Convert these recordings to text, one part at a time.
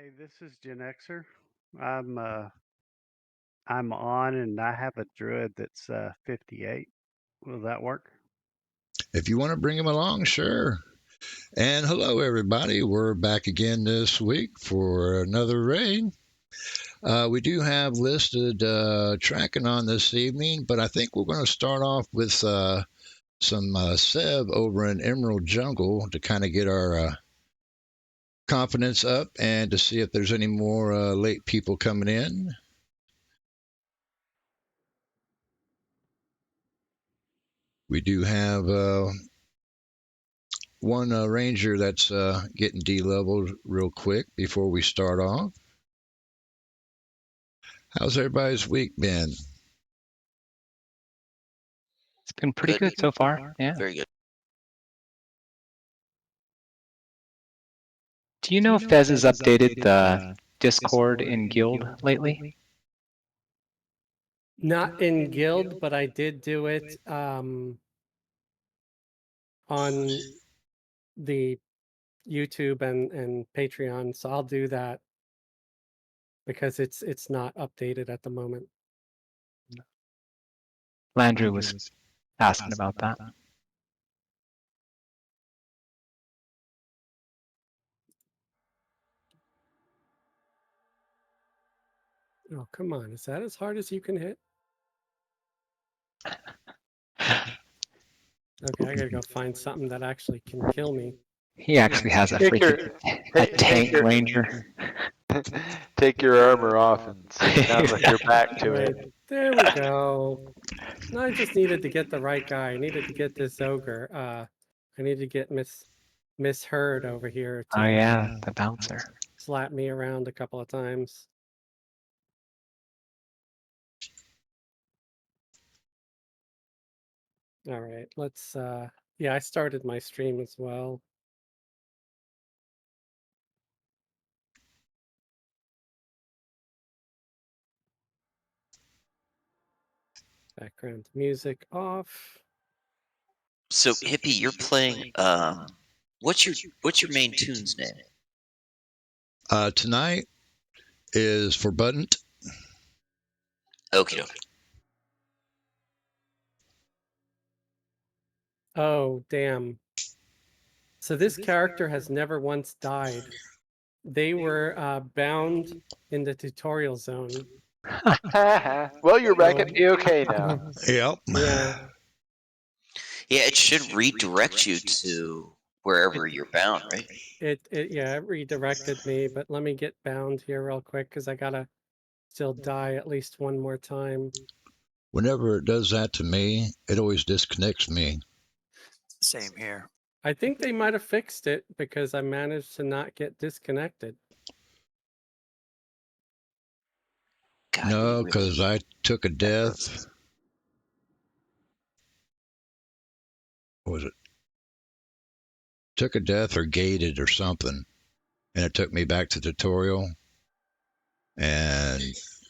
Hey, this is Gen Xer. I'm uh I'm on and I have a druid that's 58. Will that work? If you want to bring him along, sure. And hello, everybody. We're back again this week for another raid. We do have listed Trakanon this evening, but I think we're going to start off with some Sev over in Emerald Jungle to kind of get our confidence up and to see if there's any more late people coming in. We do have one ranger that's getting de-leveled real quick before we start off. How's everybody's week been? It's been pretty good so far. Yeah. Very good. Do you know if Fez has updated the Discord in Guild lately? Not in Guild, but I did do it on the YouTube and Patreon, so I'll do that because it's not updated at the moment. Landry was asking about that. Oh, come on. Is that as hard as you can hit? Okay, I gotta go find something that actually can kill me. He actually has a freaking tank ranger. Take your armor off and sit down with your back to Right, it. there we go. No, I just needed to get the right guy. I needed to get this ogre. I need to get Miss Heard over here Oh to yeah, the bouncer. slap me around a couple of times. All right, let's yeah, I started my stream as well. Background music off. So Hippie, you're playing what's your main tune's name? Tonight is for Button. Okie dokie. Oh, damn. So this character has never once died. They were bound in the tutorial zone. Well, you're back at POK now. Yep. Yeah. Yeah, it should redirect you to wherever you're bound, right? It redirected me, but let me get bound here real quick because I gotta still die at least one more time. Whenever it does that to me, it always disconnects me. Same here. I think they might have fixed it because I managed to not get disconnected. God, No, because I took a death. What was it? Took a death or gated or something. And it took me back to the tutorial. And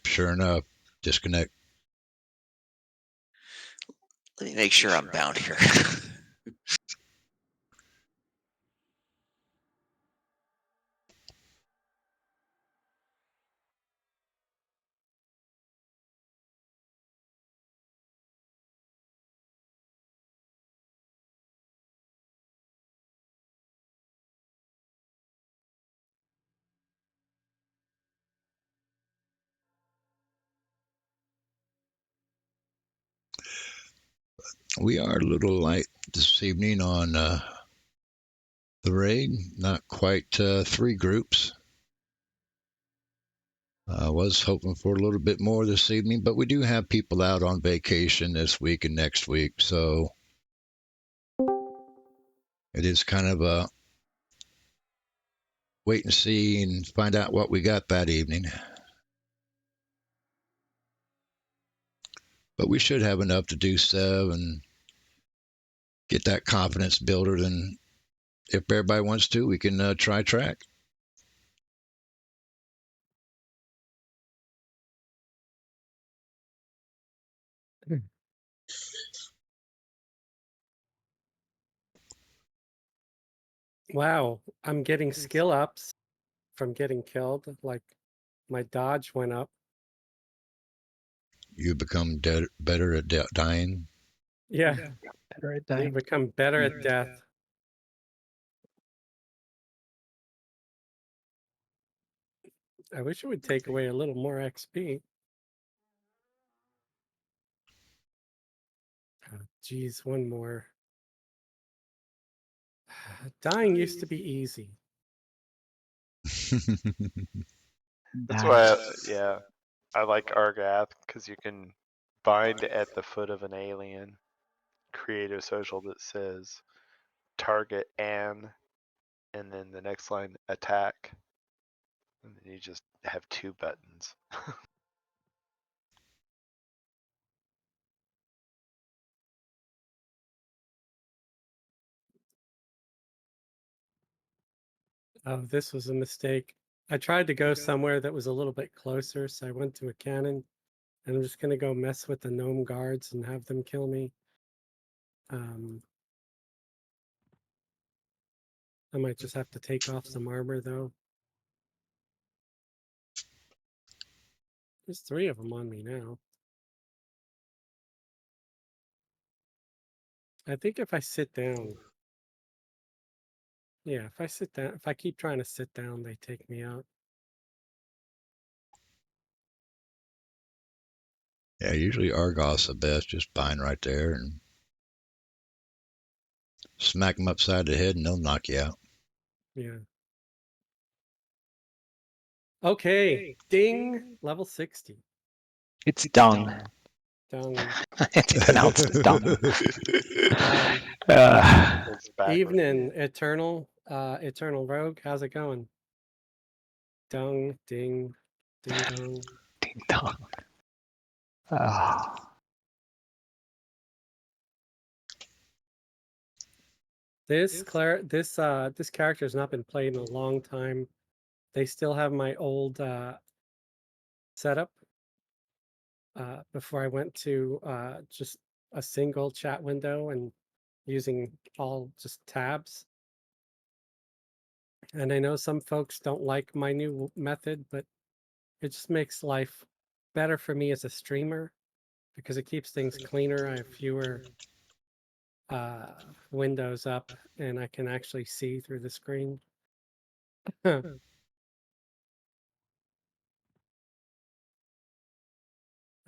sure enough, disconnect. let me make sure I'm bound here. We are a little light this evening on the raid. Not quite 3 groups. I was hoping for a little bit more this evening, but we do have people out on vacation this week and next week, so it is kind of a wait and see and find out what we got that evening. But we should have enough to do Sev and get that confidence builder. Then, if everybody wants to, we can try track. Wow, I'm getting skill ups from getting killed. Like my dodge went up. You become better at dying. Yeah, Better at you dying. become better at death. I wish it would take away a little more XP. Oh, geez, one more. Dying used to be easy. That's why, I like Argath, because you can bind at the foot of an alien, create a social that says target and then the next line attack, and then you just have 2 buttons. Oh, this was a mistake. I tried to go somewhere that was a little bit closer, so I went to a cannon, and I'm just gonna go mess with the gnome guards and have them kill me. I might just have to take off some armor though. There's 3 of them on me now. I think if I sit down, yeah, if I sit down, if I keep trying to sit down, they take me out. Yeah, usually Argoth's the best. Just bind right there and smack them upside the head and they'll knock you out. Yeah. Okay, ding, level 60. It's dung. Dung. It's pronounced dung. It's backwards. Evening, Eternal Rogue. How's it going? Dung, ding, ding dong. Ding dong. Oh. This character has not been played in a long time. They still have my old setup before I went to just a single chat window and using all just tabs. And I know some folks don't like my new method, but it just makes life better for me as a streamer because it keeps things cleaner. I have fewer windows up and I can actually see through the screen.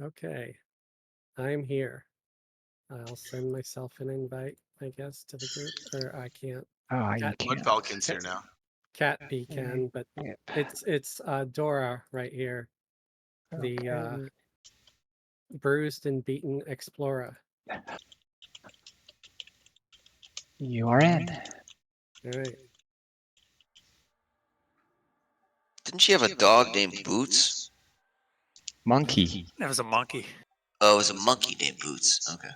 Okay, I'm here. I'll send myself an invite, I guess, to the group, or I can't. Oh, you Cat, can't. Falcon's here now. Cat B can, but Yep. it's Dora right here, the Okay. bruised and beaten explorer. You are in. All right. Didn't she have a dog named Boots? Monkey. That was a monkey. Oh, it was a monkey named Boots. Okay.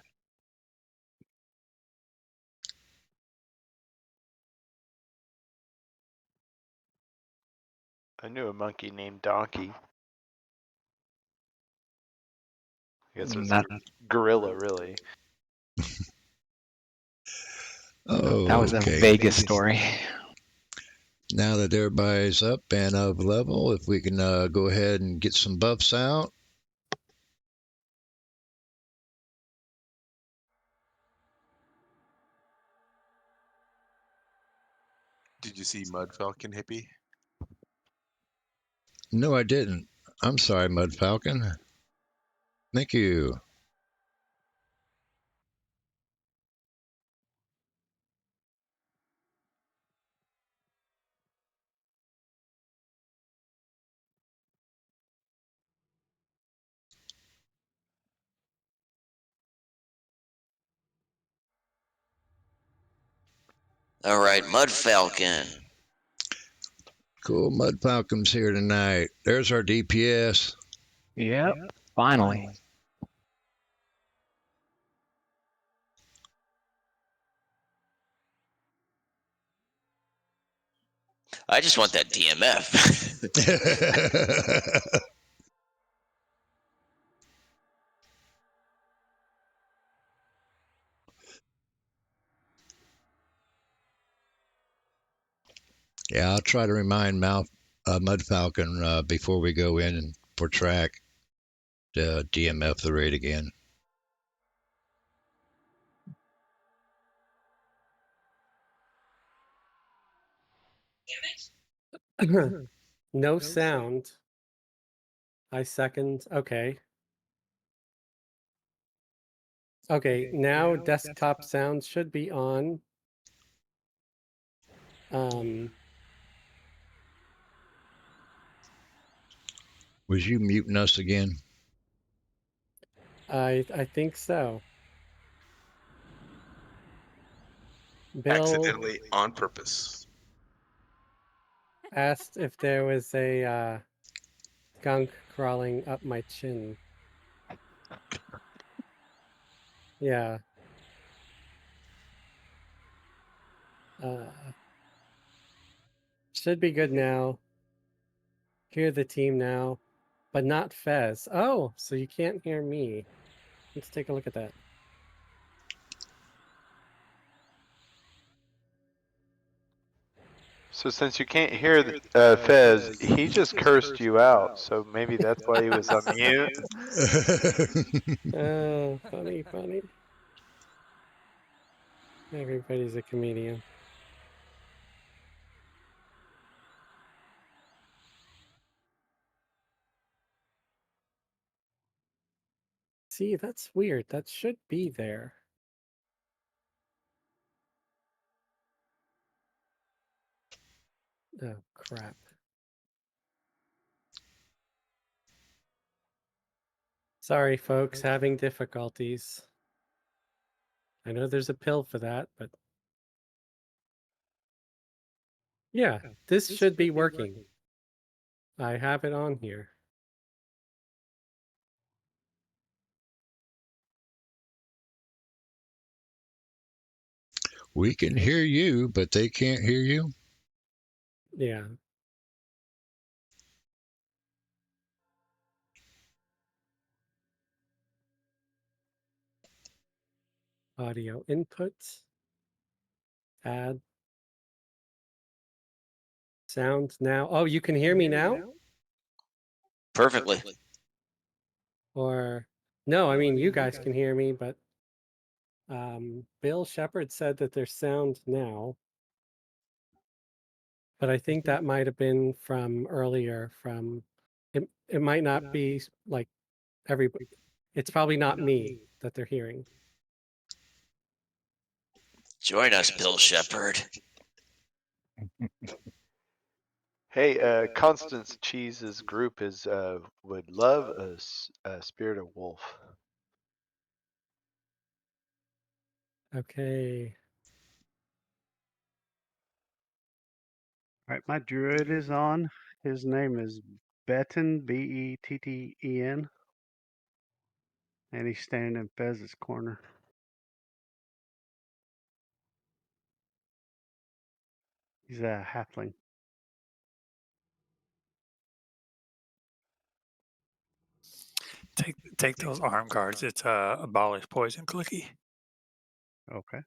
I knew a monkey named Donkey. I guess it was That, a gorilla, really. Oh, that was a okay. Vegas story. Now that everybody's up and of level, if we can go ahead and get some buffs out. Did you see Mud Falcon, Hippie? No, I didn't. I'm sorry, Mud Falcon. Thank you. All right, Mud Falcon. Cool, Mud Falcon's here tonight. There's our DPS. Yep. Finally. I just want that DMF. Yeah, I'll try to remind Mud Falcon before we go in and for track to DMF the raid again. No sound. I second. Okay. Okay, now desktop sound should be on. Was you muting us again? I think so. Bill Accidentally on purpose. asked if there was a skunk crawling up my chin. Yeah. Should be good now. Hear the team now, but not Fez. Oh, so you can't hear me. Let's take a look at that. So since you can't hear Fez, he just cursed you out. So maybe that's why he was on mute. Oh, funny, funny. Everybody's a comedian. See, that's weird. That should be there. Oh, crap. Sorry, folks, having difficulties. I know there's a pill for that, but yeah, this should be working. I have it on here. We can hear you, but they can't hear you. Yeah. Audio inputs. Add. Sound now. Oh, you can hear me now? Perfectly. Or no, I mean you guys can hear me, but Bill Shepard said that there's sound now. But I think that might have been from earlier from it might not be like everybody. It's probably not me that they're hearing. Join us, Bill Shepard. Hey, Constance Cheese's group is would love a Spirit of Wolf. Okay. All right, my druid is on. His name is Betten, Betten, and he's standing in Fez's corner. He's a halfling. Take those arm guards. It's abolish poison clicky. Okay.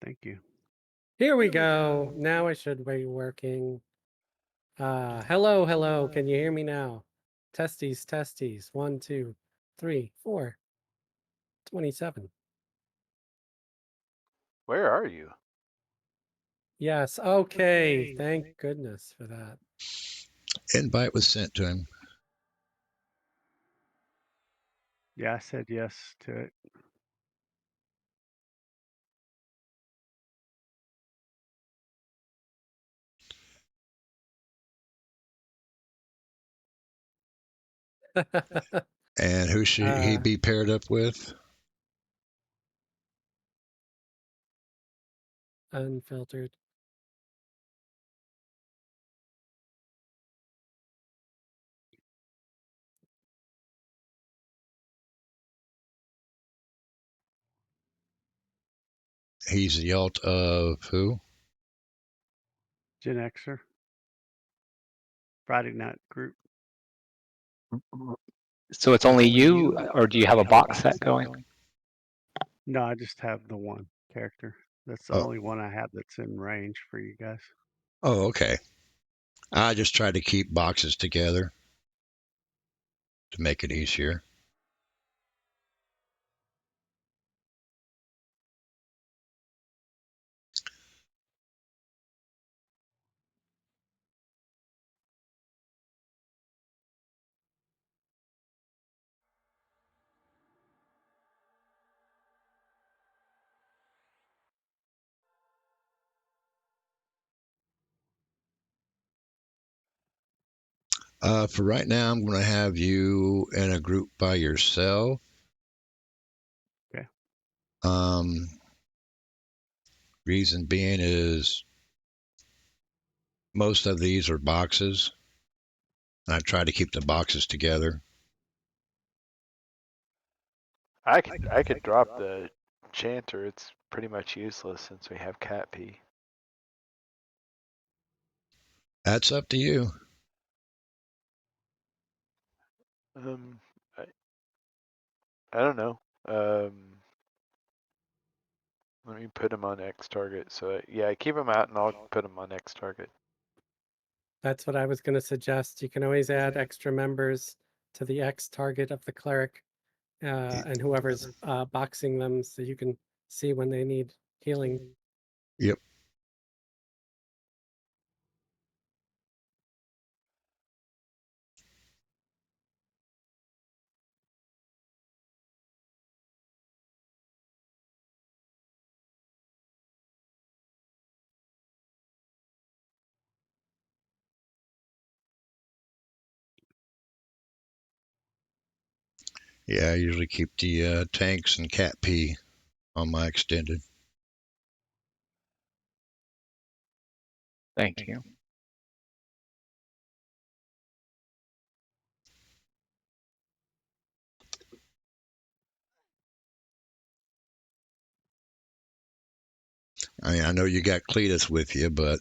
Thank you. Here we go. Now it should be working. Hello, hello. Can you hear me now? Testes, testes. 1, 2, 3, 4. 27. Where are you? Yes. Okay. Thank goodness for that. Invite was sent to him. Yeah, I said yes to it. And who should he be paired up with? Unfiltered. He's the alt of who? Gen Xer. Friday night group. So it's only you, or do you have a box set going? No, I just have the one character. That's the Oh. only one I have that's in range for you guys. Oh, okay. I just tried to keep boxes together to make it easier. For right now, I'm going to have you in a group by yourself. Okay. Reason being is most of these are boxes. And I try to keep the boxes together. I could drop the chanter. It's pretty much useless since we have cat pee. That's up to you. I, I don't know. Let me put him on X target. So yeah, keep him out, and I'll put him on X target. That's what I was going to suggest. You can always add extra members to the X target of the cleric and whoever's boxing them so you can see when they need healing. Yep. Yeah, I usually keep the tanks and cat pee on my extended. Thank you. I mean, I know you got Cletus with you, but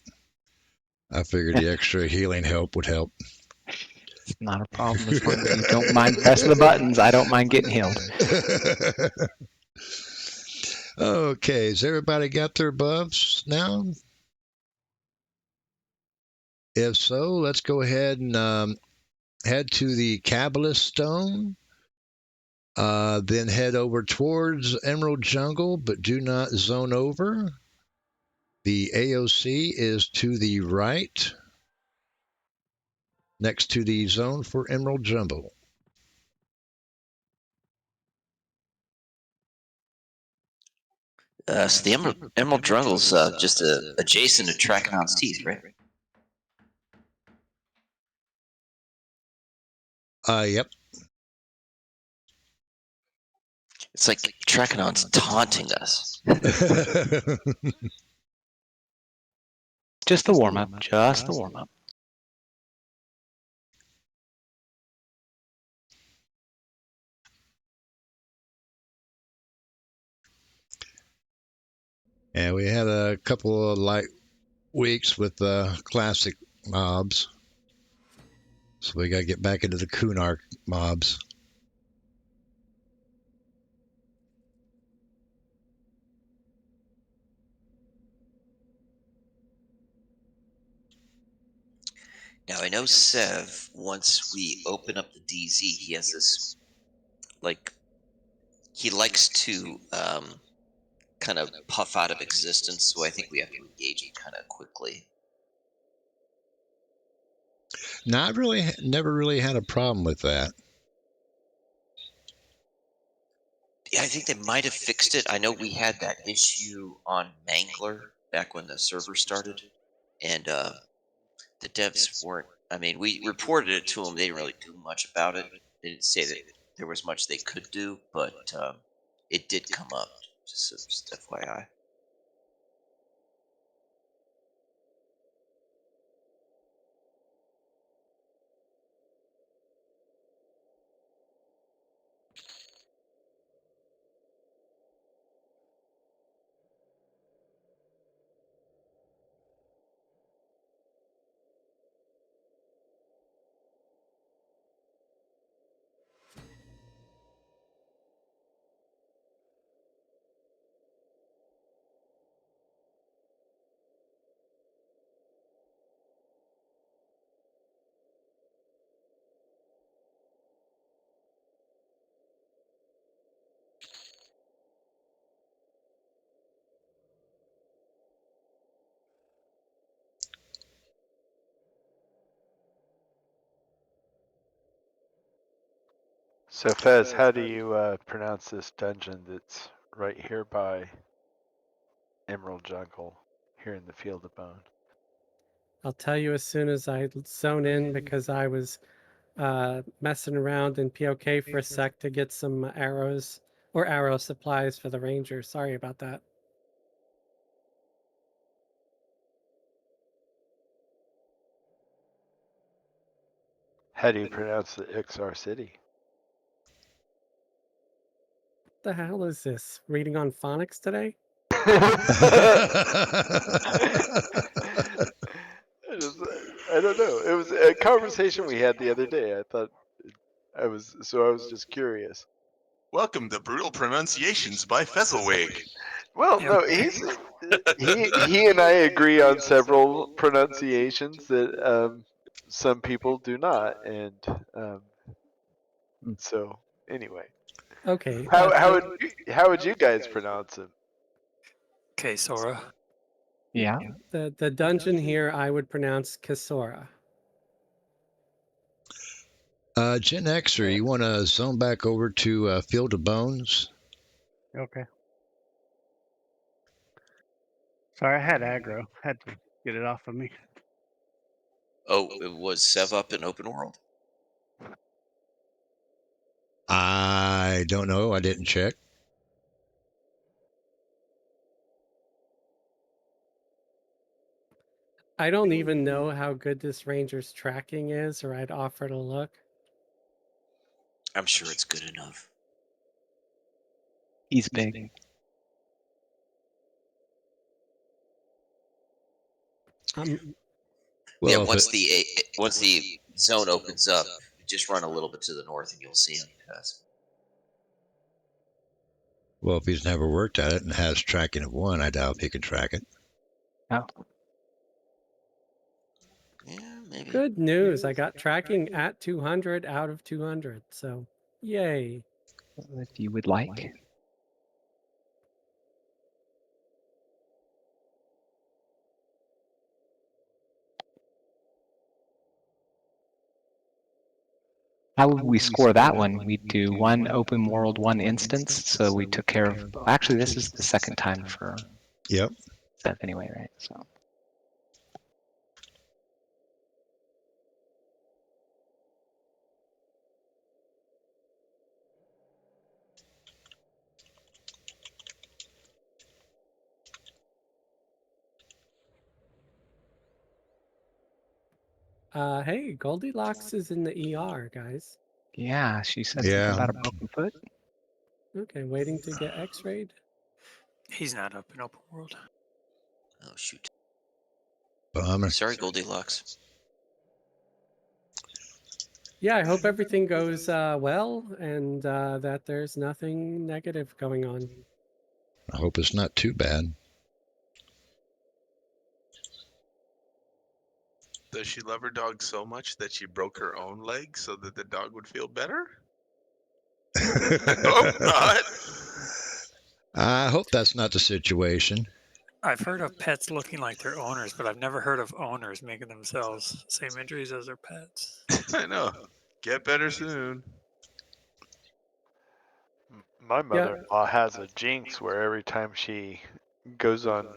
I figured the extra healing help would help. It's not a problem as long as you don't mind pressing the buttons. I don't mind getting healed. Okay, has everybody got their buffs now? If so, let's go ahead and head to the Kabbalist Stone. Then head over towards Emerald Jungle, but do not zone over. The AOC is to the right, next to the zone for Emerald Jungle. So the Emerald Jungle's just adjacent to Trakanon's teeth, right? Yep. It's like Trakanon's taunting us. Just the warm up. Just the warm up. And we had a couple of light weeks with classic mobs. So we got to get back into the Kunark mobs. Now I know Sev, once we open up the DZ, he has this, like, he likes to kind of puff out of existence, so I think we have to engage him kind of quickly. Now, I've never really had a problem with that. Yeah, I think they might have fixed it. I know we had that issue on Mangler back when the server started, and the devs weren't. I mean, we reported it to them. They didn't really do much about it. They didn't say that there was much they could do, but it did come up. Just FYI. So Fez, how do you pronounce this dungeon that's right here by Emerald Jungle, here in the Field of Bone? I'll tell you as soon as I zone in because I was messing around in POK for a sec to get some arrows or arrow supplies for the ranger. Sorry about that. How do you pronounce the Ixar city? What the hell is this? Reading on phonics today? I don't know. It was a conversation we had the other day. I thought I was just curious. Welcome to Brutal Pronunciations by Fezzelwig. Well, no, he and I agree on several pronunciations that some people do not, and so anyway, Okay. how would you guys pronounce it? Okay, Sora. Yeah. The dungeon here I would pronounce Kisora. Gen Xer, you want to zone back over to Field of Bones? Okay. Sorry, I had aggro. Had to get it off of me. Oh, it was Sev up in open world? I don't know. I didn't check. I don't even know how good this ranger's tracking is, or I'd offer to look. I'm sure it's good enough. He's big. Well, Yeah, if once the zone opens up, just run a little bit to the north and you'll see him. Well, if he's never worked at it and has tracking of 1, I doubt if he can track it. Oh. Yeah, maybe. Good news. I got tracking at 200 out of 200. So, yay. If you would like. How would we score that one? We'd do 1 open world, 1 instance. So we took care of. Actually, this is the second time for Yep. Seth anyway, right? So. Hey, Goldilocks is in the ER, guys. Yeah, she said something about a broken foot. Okay, waiting to get x-rayed. He's not up in open world. Oh, shoot. Bummer. Sorry, Goldilocks. Yeah, I hope everything goes well and that there's nothing negative going on. I hope it's not too bad. Does she love her dog so much that she broke her own leg so that the dog would feel better? I hope not. I hope that's not the situation. I've heard of pets looking like their owners, but I've never heard of owners making themselves same injuries as their pets. I know. Get better soon. My mother-in-law has a jinx where every time she goes on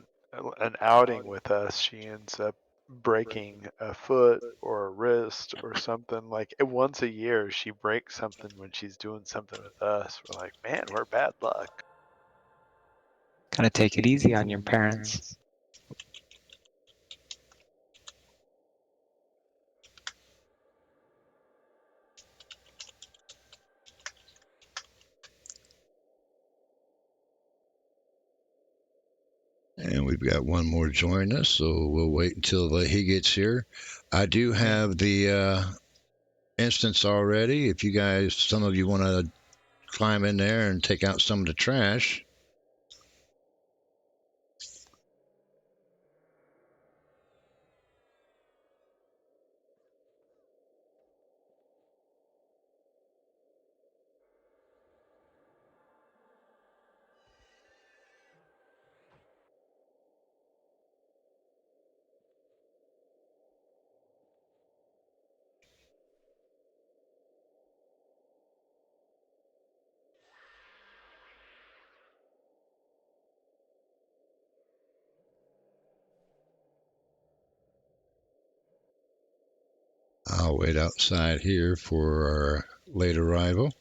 an outing with us, she ends up breaking a foot or a wrist or something. Like once a year, she breaks something when she's doing something with us. We're like, man, we're bad luck. Kind of take it easy on your parents. And we've got one more joining us, so we'll wait until he gets here. I do have the instance already. If you guys, some of you want to climb in there and take out some of the trash. I'll wait outside here for our late arrival.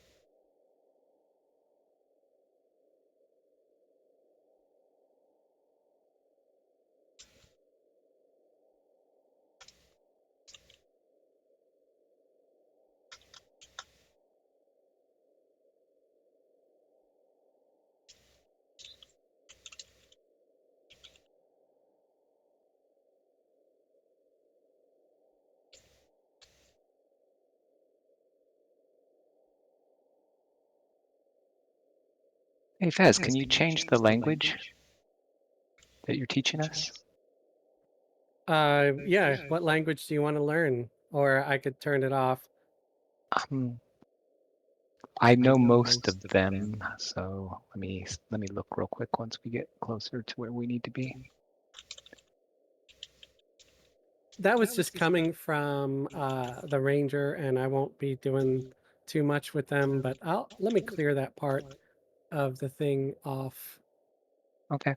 Hey Fez, can you change the language that you're teaching us? Yeah. What language do you want to learn? Or I could turn it off. I know most of them, so let me look real quick once we get closer to where we need to be. That was just coming from the ranger, and I won't be doing too much with them, but let me clear that part of the thing off. Okay.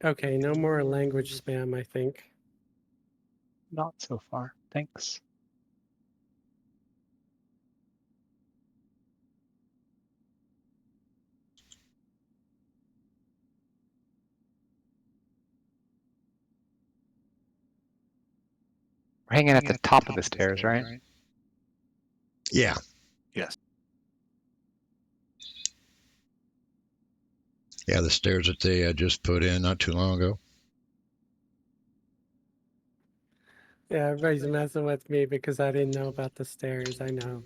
Okay, no more language spam, I think. Not so far. Thanks. We're hanging at the top of the stairs, right? Yeah. Yes. Yeah, the stairs that they just put in not too long ago. Yeah, everybody's messing with me because I didn't know about the stairs. I know.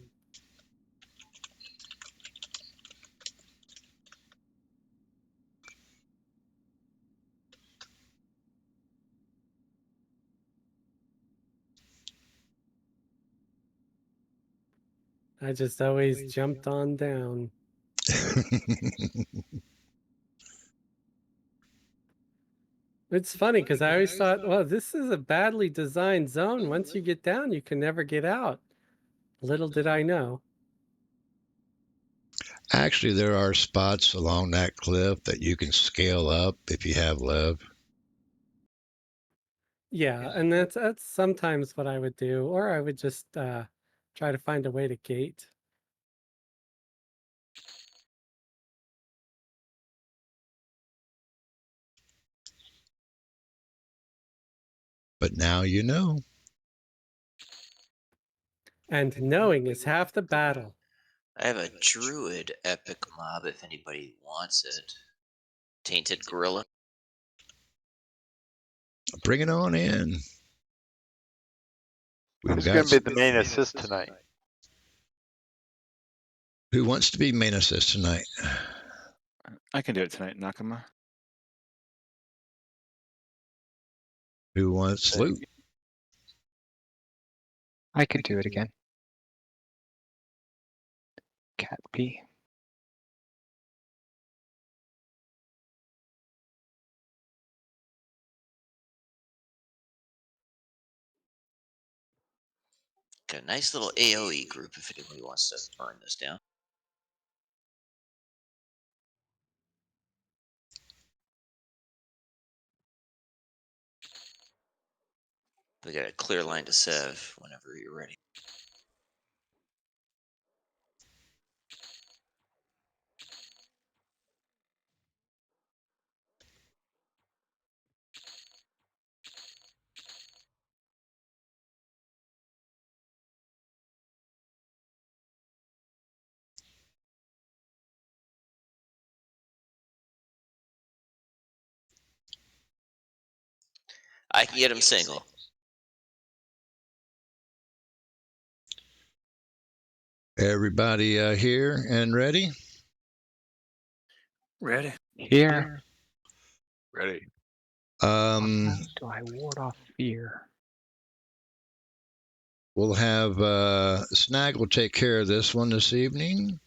I just always jumped on down. It's funny because I always thought, well, this is a badly designed zone. Once you get down, you can never get out. Little did I know. Actually, there are spots along that cliff that you can scale up if you have love. Yeah, and that's sometimes what I would do, or I would just try to find a way to gate. But now you know. And knowing is half the battle. I have a druid epic mob if anybody wants it. Tainted gorilla. Bring it on in. Who's going to be the main assist tonight? Who wants to be main assist tonight? I can do it tonight, Nakama. Who wants loot? I could do it again. Cat P. Got a nice little AoE group if anybody wants to burn this down. We got a clear line to Sev whenever you're ready. I can get him single. Everybody here and ready? Ready. Here. Ready. How do I ward off fear? We'll have Snaggle take care of this one this evening.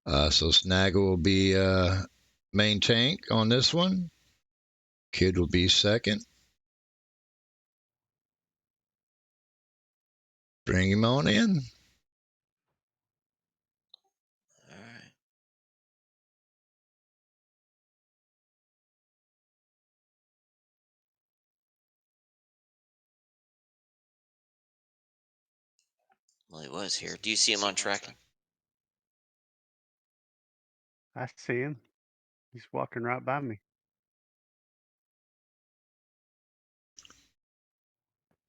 So Snaggle will be main tank on this one. Kid will be second. Bring him on in. All right. Well, he was here. Do you see him on tracking? I see him. He's walking right by me.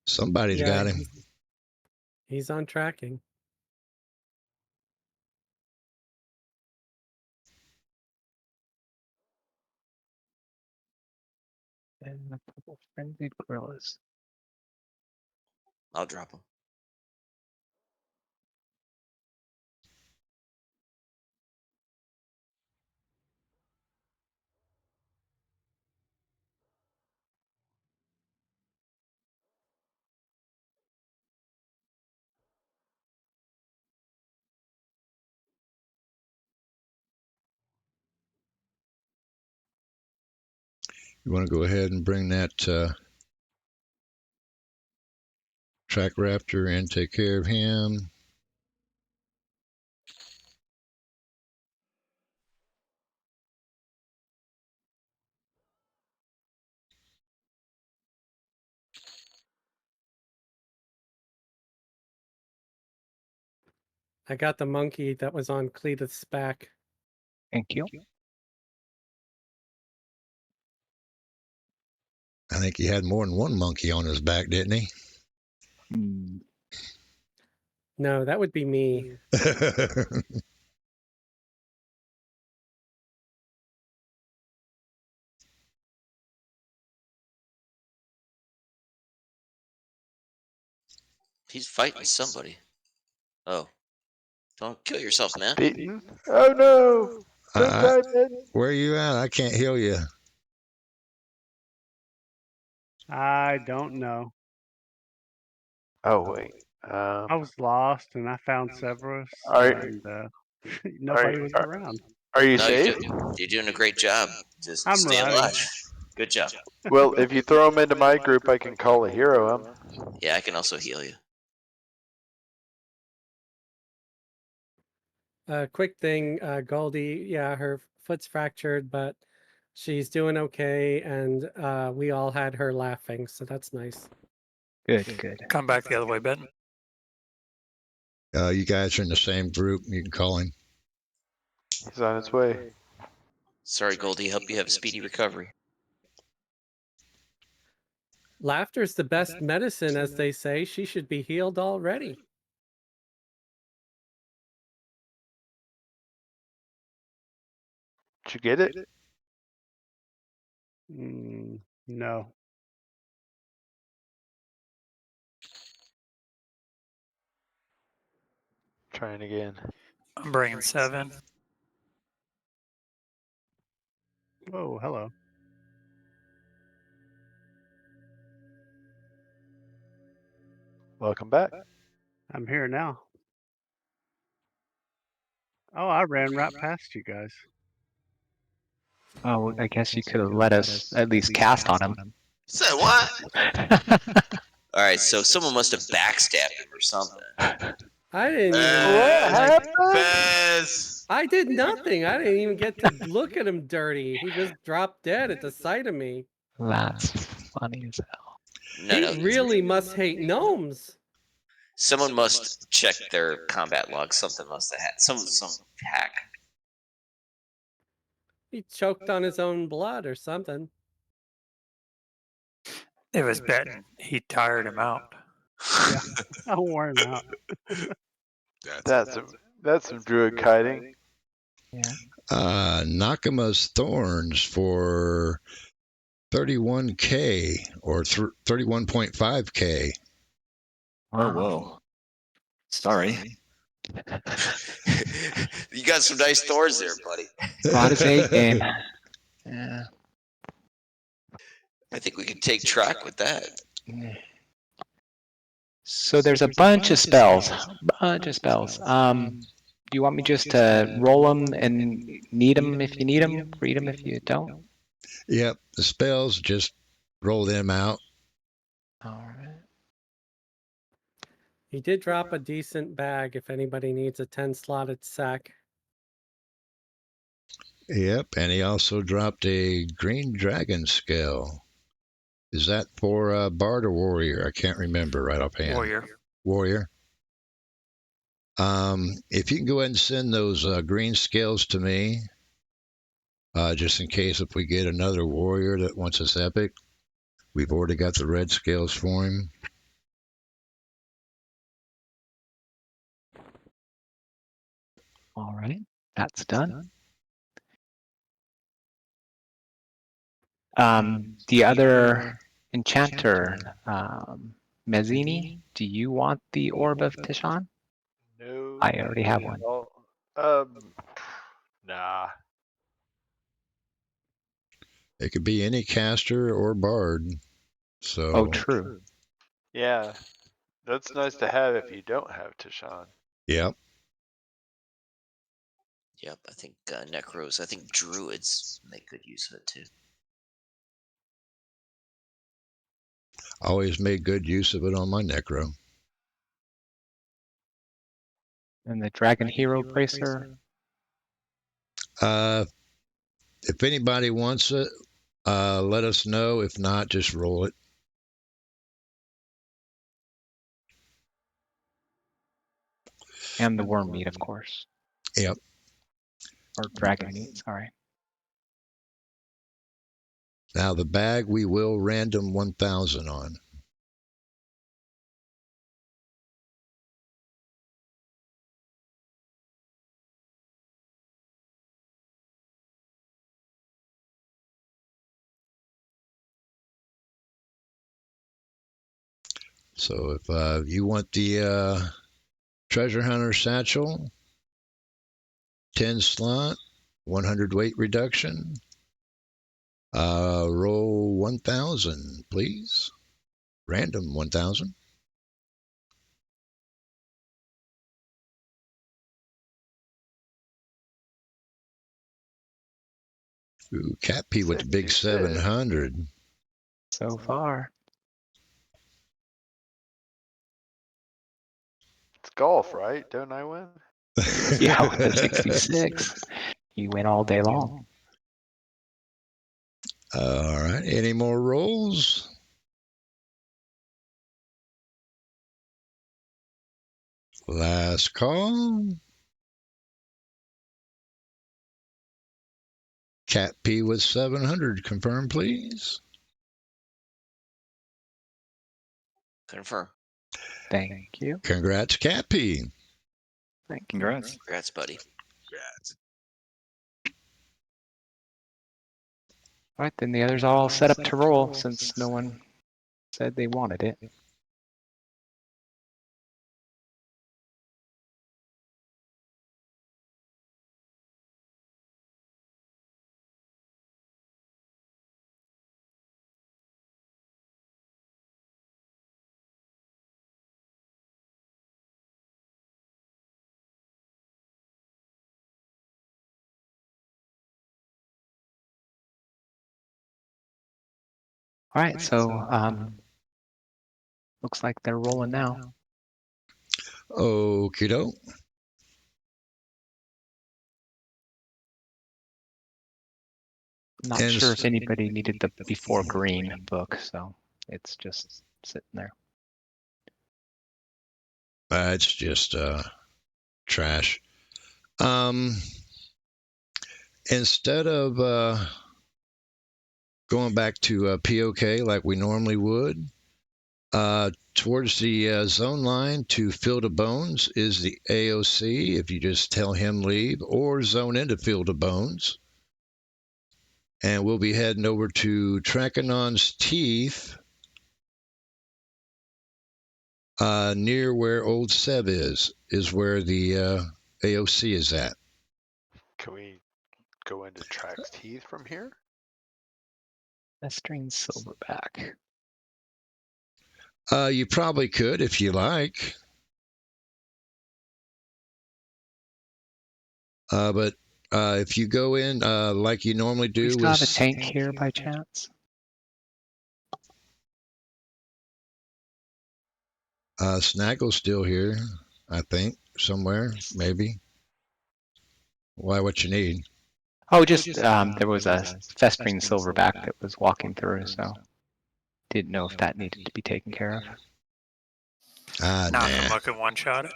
Somebody's Yeah, got him. he's on tracking. And the purple frenzied gorillas. I'll drop him. You want to go ahead and bring that Track Raptor in, take care of him. I got the monkey that was on Cletus' back. Thank you. I think he had more than one monkey on his back, didn't he? No, that would be me. He's fighting somebody. Oh. Don't kill yourself, man. Beaten. Oh no! Don't die, Ben. Where are you at? I can't heal you. I don't know. Oh wait. I was lost and I found Severus Are and nobody was around. are you No, safe? you're doing a great job. Just I'm stay running. alive. Good job. Well, if you throw him into my group, I can call a hero him. Yeah, I can also heal you. Quick thing, Goldie, yeah, her foot's fractured, but she's doing okay, and we all had her laughing, so that's nice. Good, good. Come back the other way, Ben. You guys are in the same group. You can call him. He's on his way. Sorry, Goldie. Hope you have a speedy recovery. Laughter's the best medicine, as they say. She should be healed already. Did you get it? No. Trying again. I'm bringing 7. Oh, hello. Welcome back. I'm here now. Oh, I ran right past you guys. Oh, I guess you could have let us at least cast on him. Say what? All right, so someone must have backstabbed him or something. I didn't What happened? Fez! I did nothing. I didn't even get to look at him dirty. He just dropped dead at the sight of me. That's funny as hell. No, He really must hate gnomes. Someone must check their combat logs. Something must have had some hack. He choked on his own blood or something. It was betting. He tired him out. Yeah, I wore him out. That's some druid kiting. Yeah. Nakama's Thorns for 31K or 31.5K. Oh, whoa. Sorry. You got some nice thorns there, buddy. Brought his A game. Yeah. I think we could take track with that. So there's a bunch of spells. Do you want me just to roll them and need them if you need them, read them if you don't? Yep, the spells, just roll them out. All right. He did drop a decent bag if anybody needs a 10-slotted sack. Yep, and he also dropped a green dragon scale. Is that for Bard or Warrior? I can't remember right offhand. Warrior. If you can go ahead and send those green scales to me, just in case if we get another warrior that wants us epic, we've already got the red scales for him. All right, that's done. The other enchanter, Mezzini, do you want the Orb of Tishon? No. I already have one. Nah. It could be any caster or bard. So. Oh, true. Yeah, that's nice to have if you don't have Tishon. Yep. Yep, I think Necros, I think Druids make good use of it too. Always made good use of it on my Necro. And the Dragon Hero Bracer? If anybody wants it, let us know. If not, just roll it. And the worm meat, of course. Yep. Or dragon meat, sorry. Now the bag we will random 1,000 on. So if you want the treasure hunter satchel, 10 slot, 100 weight reduction, roll 1,000, please. Random 1,000. Ooh, Cat P with the big 700. So far. It's golf, right? Don't I win? Yeah, with the 66. You win all day long. All right. Any more rolls? Last call. Cat P with 700. Confirm, please. Confirm. Thank you. Congrats, Cat P. Congrats. Congrats, buddy. Congrats. All right, then the others are all set up to roll since no one said they wanted it. All right, so looks like they're rolling now. Okie doke. Not sure if anybody needed the Before Green book, so it's just sitting there. It's just trash. Instead of going back to POK like we normally would, towards the zone line to Field of Bones is the AOC if you just tell him leave, or zone into Field of Bones. And we'll be heading over to Trakanon's Teeth Near where Old Seb is where the AOC is at. Can we go into Track's Teeth from here? Festering silverback. You probably could if you like. But if you go in like you normally Do we do still with have a tank here by chance? Snaggle's still here, I think, somewhere, maybe. Why? What you need? Oh, just there was a festering silverback that was walking through, so didn't know if that needed to be taken care of. Knock him Nah. up and one shot it.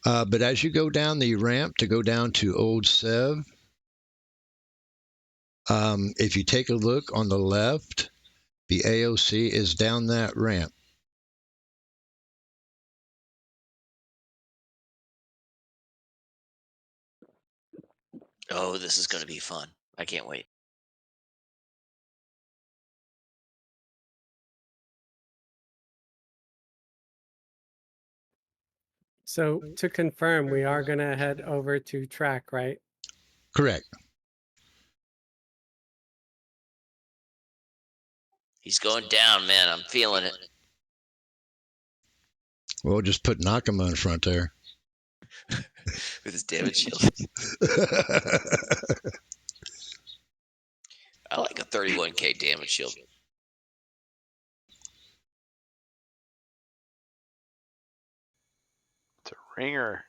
But as you go down the ramp to go down to Old Sev, if you take a look on the left, the AOC is down that ramp. Oh, this is going to be fun. I can't wait. So to confirm, we are gonna head over to track, right? Correct. He's going down, man. I'm feeling it. Well, just put Nakama in front there. With his damage shield. I like a 31k damage shield. It's a ringer.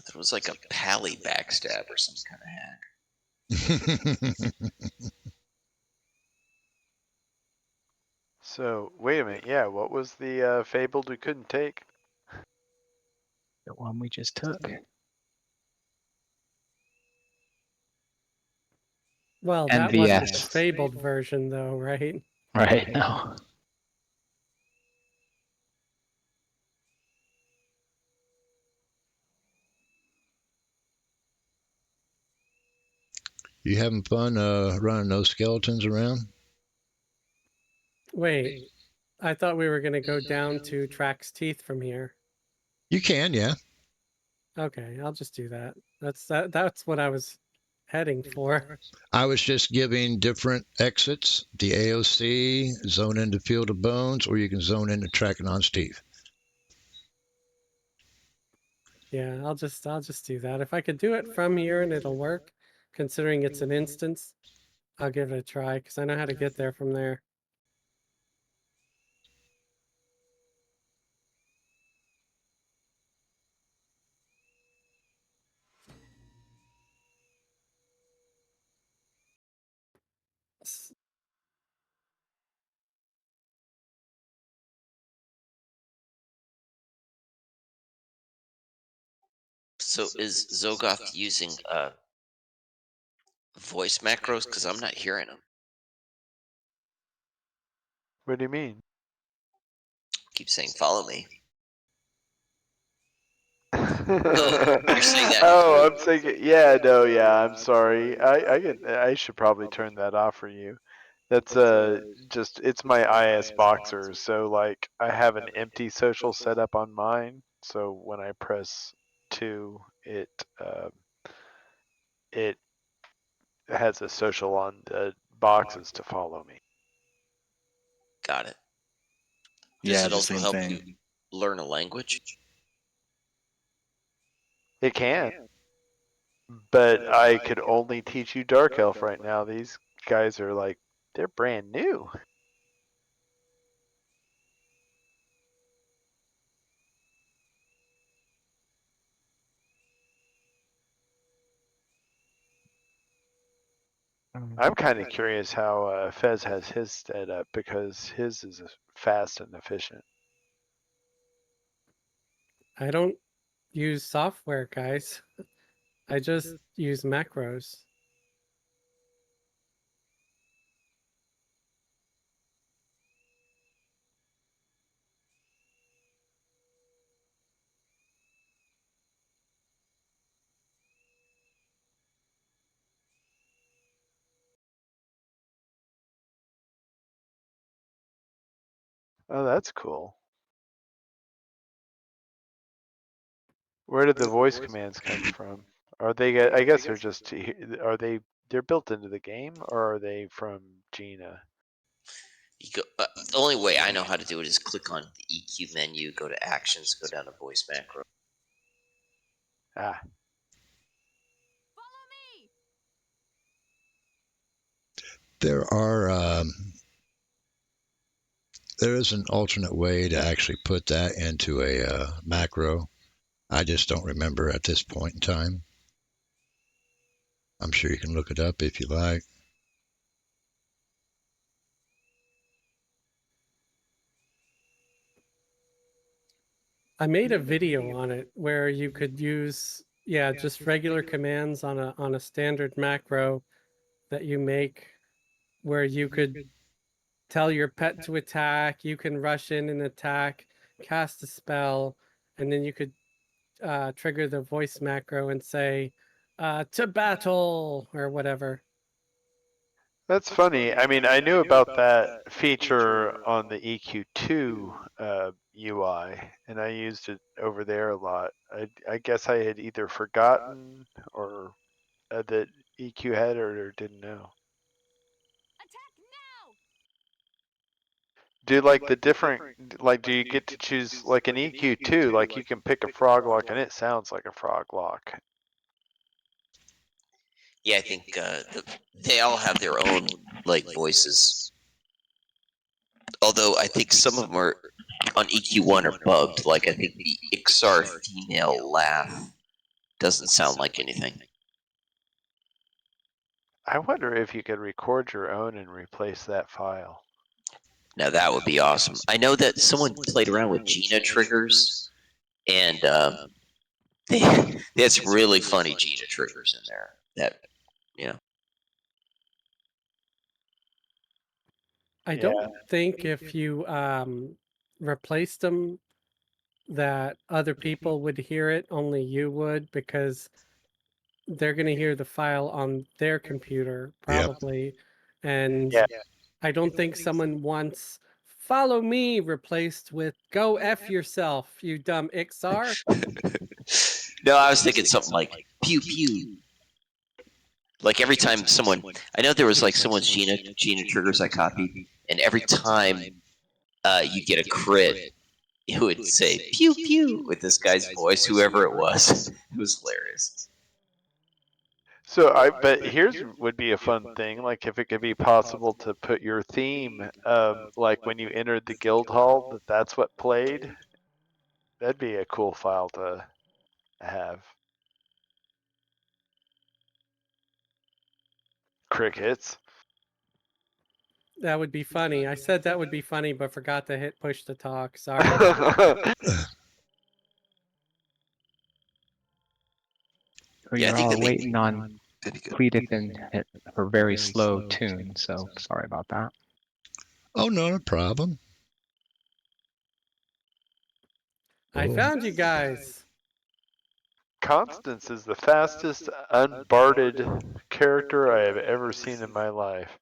It was like a pally backstab or some kind of hack. So, wait a minute. Yeah, what was the fabled we couldn't take? The one we just took. Well, And that wasn't the VS. fabled version, though, right? Right, no. You having fun running those skeletons around? Wait, I thought we were gonna go down to Track's Teeth from here. You can, yeah. Okay, I'll just do that. That's what I was heading for. I was just giving different exits. The AOC, zone into Field of Bones, or you can zone into Trakanon Steve. Yeah, I'll just do that. If I could do it from here and it'll work, considering it's an instance, I'll give it a try because I know how to get there from there. So is Zogoth using voice macros? Because I'm not hearing them. What do you mean? Keep saying follow me. You're saying that- Oh, I'm thinking. Yeah, no, yeah. I'm sorry. I should probably turn that off for you. That's just it's my IS boxer. So like I have an empty social set up on mine. So when I press 2, it has a social on the boxes to follow me. Got it. Does Yeah, it the also same help thing. you learn a language? It can, but I could only teach you Dark Elf right now. These guys are like they're brand new. I'm kind of curious how Fez has his set up because his is fast and efficient. I don't use software, guys. I just use macros. Oh, that's cool. Where did the voice commands come from? Are they? I guess they're just. Are they? They're built into the game, or are they from Gina? You go, the only way I know how to do it is click on the EQ menu, go to Actions, go down to Voice Macro. Ah. There are there is an alternate way to actually put that into a macro. I just don't remember at this point in time. I'm sure you can look it up if you like. I made a video on it where you could use just regular commands on a standard macro that you make, where you could tell your pet to attack, you can rush in and attack, cast a spell, and then you could trigger the voice macro and say to battle or whatever. That's funny. I mean, I knew about that feature on the EQ2 UI, and I used it over there a lot. I guess I had either forgotten or that EQ had it or didn't know. Do like the different, like, do you get to choose like an EQ2? Like, you can pick a frog lock, and it sounds like a frog lock. Yeah, I think they all have their own like voices. Although I think some of them are on EQ1 are bugged. Like I think the XR female laugh doesn't sound like anything. I wonder if you could record your own and replace that file. Now that would be awesome. I know that someone played around with Gina triggers, and they had some really funny Gina triggers in there. That I don't think if you replaced them that other people would hear it, only you would, because they're going to hear the file on their computer probably. And I don't think someone wants "follow me" replaced with "go F yourself, you dumb XR." No, I was thinking something like pew pew. Like every time someone, I know there was like someone's Gina triggers I copied, and every time you get a crit, it would say pew pew with this guy's voice, whoever it was. It was hilarious. So but here's would be a fun thing, like if it could be possible to put your theme, like when you entered the guild hall, that's what played. That'd be a cool file to have. Crickets. That would be funny. I said that would be funny, but forgot to hit push to talk. Sorry. You're all waiting on Cletus and her very slow tune, so sorry about that. Oh, no problem. I found you guys. Constance is the fastest unbarded character I have ever seen in my life.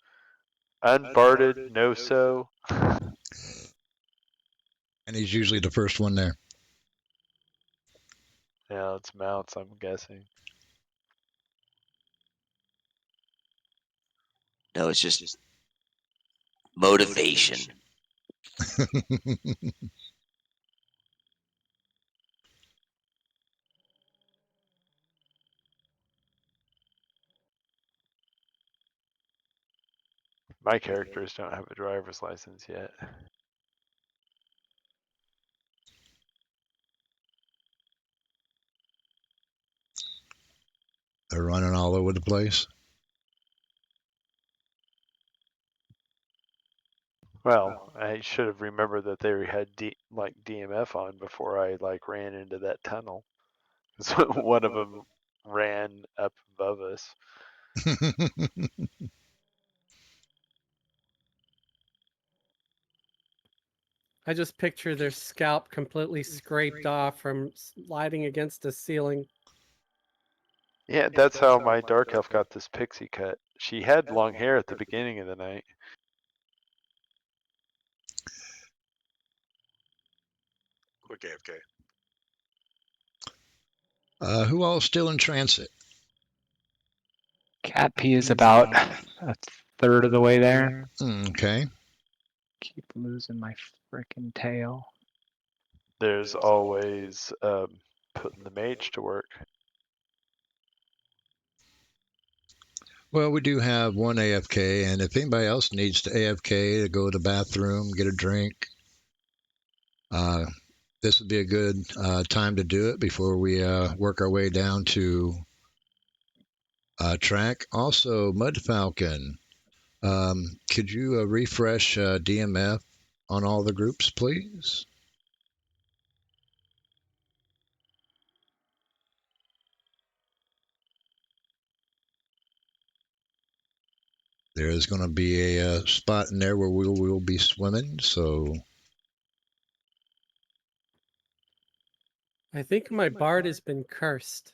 Unbarded, no so. And he's usually the first one there. Yeah, it's mounts, I'm guessing. No, it's just motivation. My characters don't have a driver's license yet. They're running all over the place. Well, I should have remembered that they had DMF on before I ran into that tunnel. So one of them ran up above us. I just picture their scalp completely scraped off from sliding against the ceiling. Yeah, that's how my dark elf got this pixie cut. She had long hair at the beginning of the night. Quick AFK. Who all still in transit? Cat P is about a third of the way there. Okay. Keep losing my frickin' tail. There's always putting the mage to work. Well, we do have one AFK, and if anybody else needs to AFK to go to the bathroom, get a drink, this would be a good time to do it before we work our way down to track. Also, Mud Falcon, could you refresh DMF on all the groups, please? There is going to be a spot in there where we will be swimming, so... I think my bard has been cursed.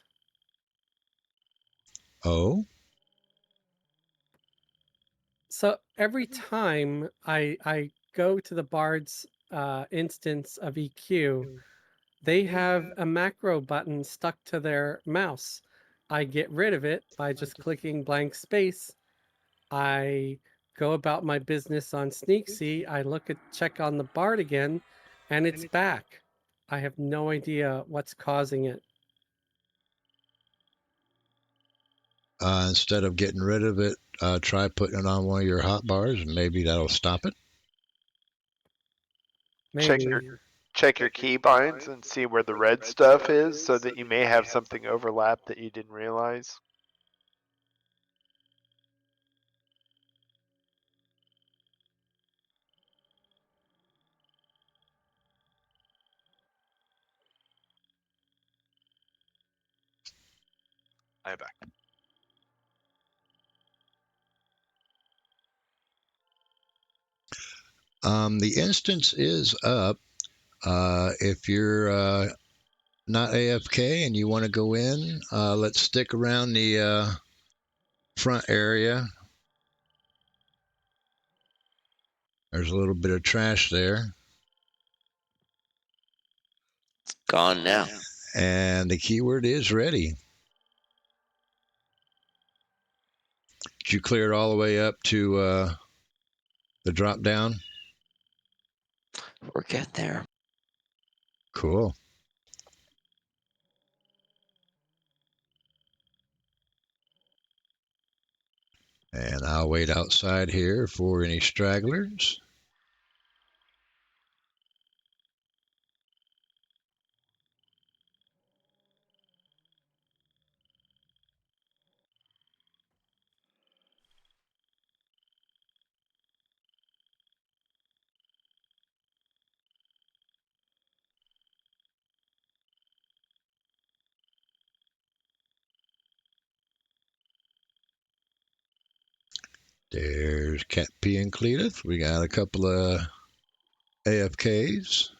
Oh? So every time I go to the bard's instance of EQ, they have a macro button stuck to their mouse. I get rid of it by just clicking blank space. I go about my business on Sneaksy. I check on the bard again, and it's back. I have no idea what's causing it. Instead of getting rid of it, try putting it on one of your hot bars, and maybe that'll stop it. Maybe. Check your key binds and see where the red stuff is, so that you may have something overlap that you didn't realize. I am back. The instance is up. If you're not AFK and you want to go in, let's stick around the front area. There's a little bit of trash there. It's gone now. And the keyword is ready. Did you clear it all the way up to the drop down? We're getting there. Cool. And I'll wait outside here for any stragglers. There's Cat P and Cletus. We got a couple of AFKs.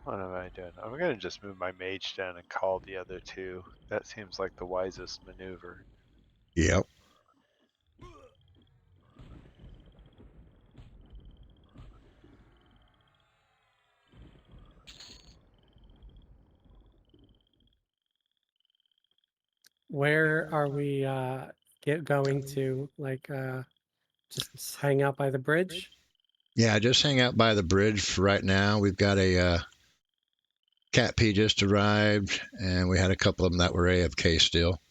What am I doing? I'm gonna just move my mage down and call the other two. That seems like the wisest maneuver. Yep. Where are we going to? Like just hang out by the bridge? Yeah, just hang out by the bridge for right now. We've got a Cat P just arrived, and we had a couple of them that were AFK still.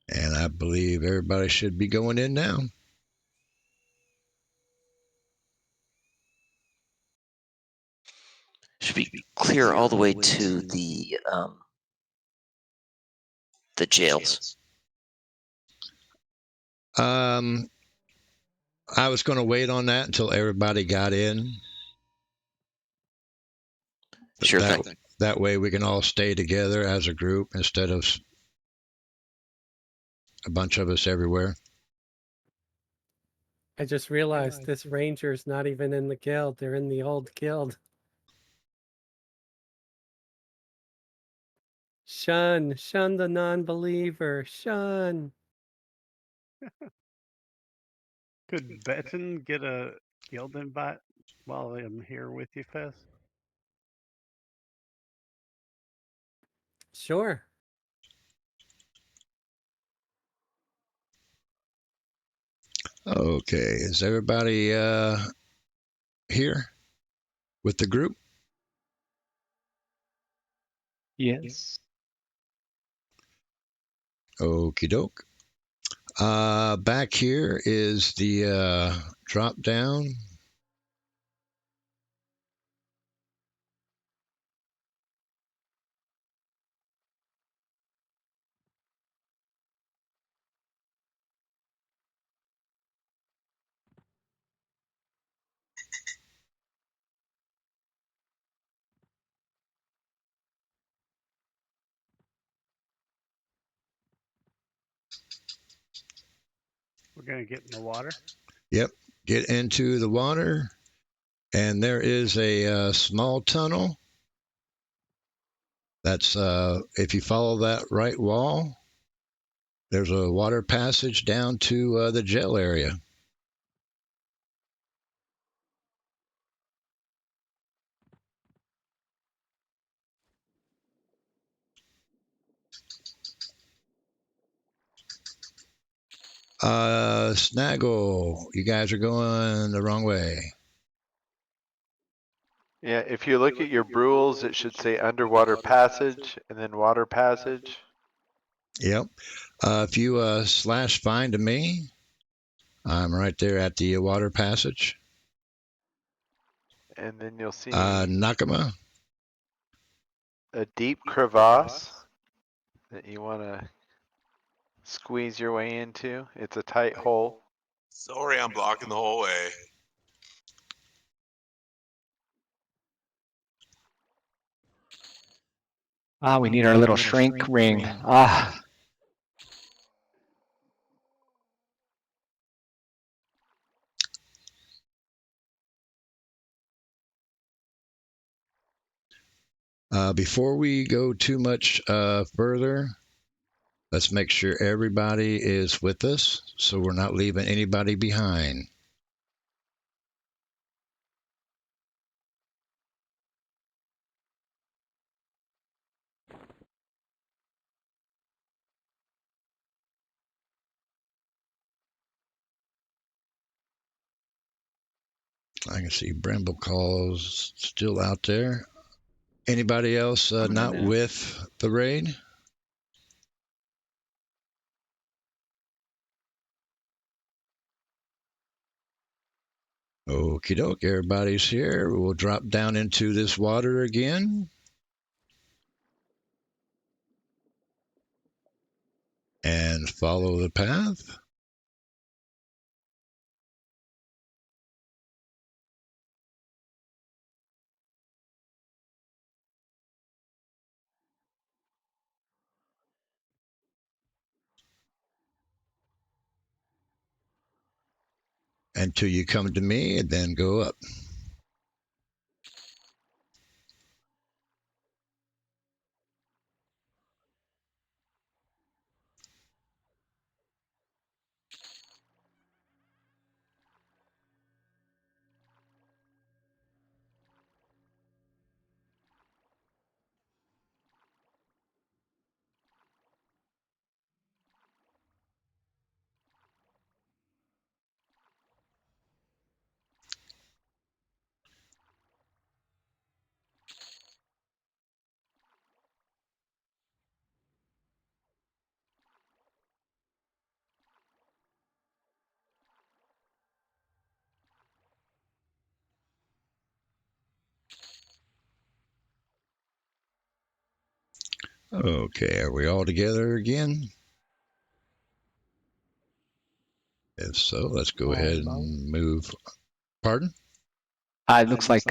And I believe everybody should be going in now. Should be clear all the way to the jails. I was going to wait on that until everybody got in. Sure thing. That way we can all stay together as a group instead of a bunch of us everywhere. I just realized this ranger's not even in the guild. They're in the old guild. Shun the non-believer, shun. Could Betten get a guild invite while I'm here with you, Fez? Sure. Okay, is everybody here with the group? Yes. Okie doke. Back here is the drop down. We're gonna get in the water. Yep, get into the water, and there is a small tunnel. That's if you follow that right wall, there's a water passage down to the jail area. Snaggle, you guys are going the wrong way. Yeah, if you look at your rules, it should say underwater passage and then water passage. Yep. If you slash find to me, I'm right there at the water passage. And then you'll see Nakama. a deep crevasse that you want to squeeze your way into. It's a tight hole. Sorry, I'm blocking the whole way. Ah, we need our little shrink ring. Ah. Before we go too much further, let's make sure everybody is with us so we're not leaving anybody behind. I can see Bramble Calls still out there. Anybody else not with the raid? Okie doke, everybody's here. We'll drop down into this water again. And follow the path. Until you come to me and then go up. Okay, are we all together again? If so, let's go ahead and move. Pardon? It looks like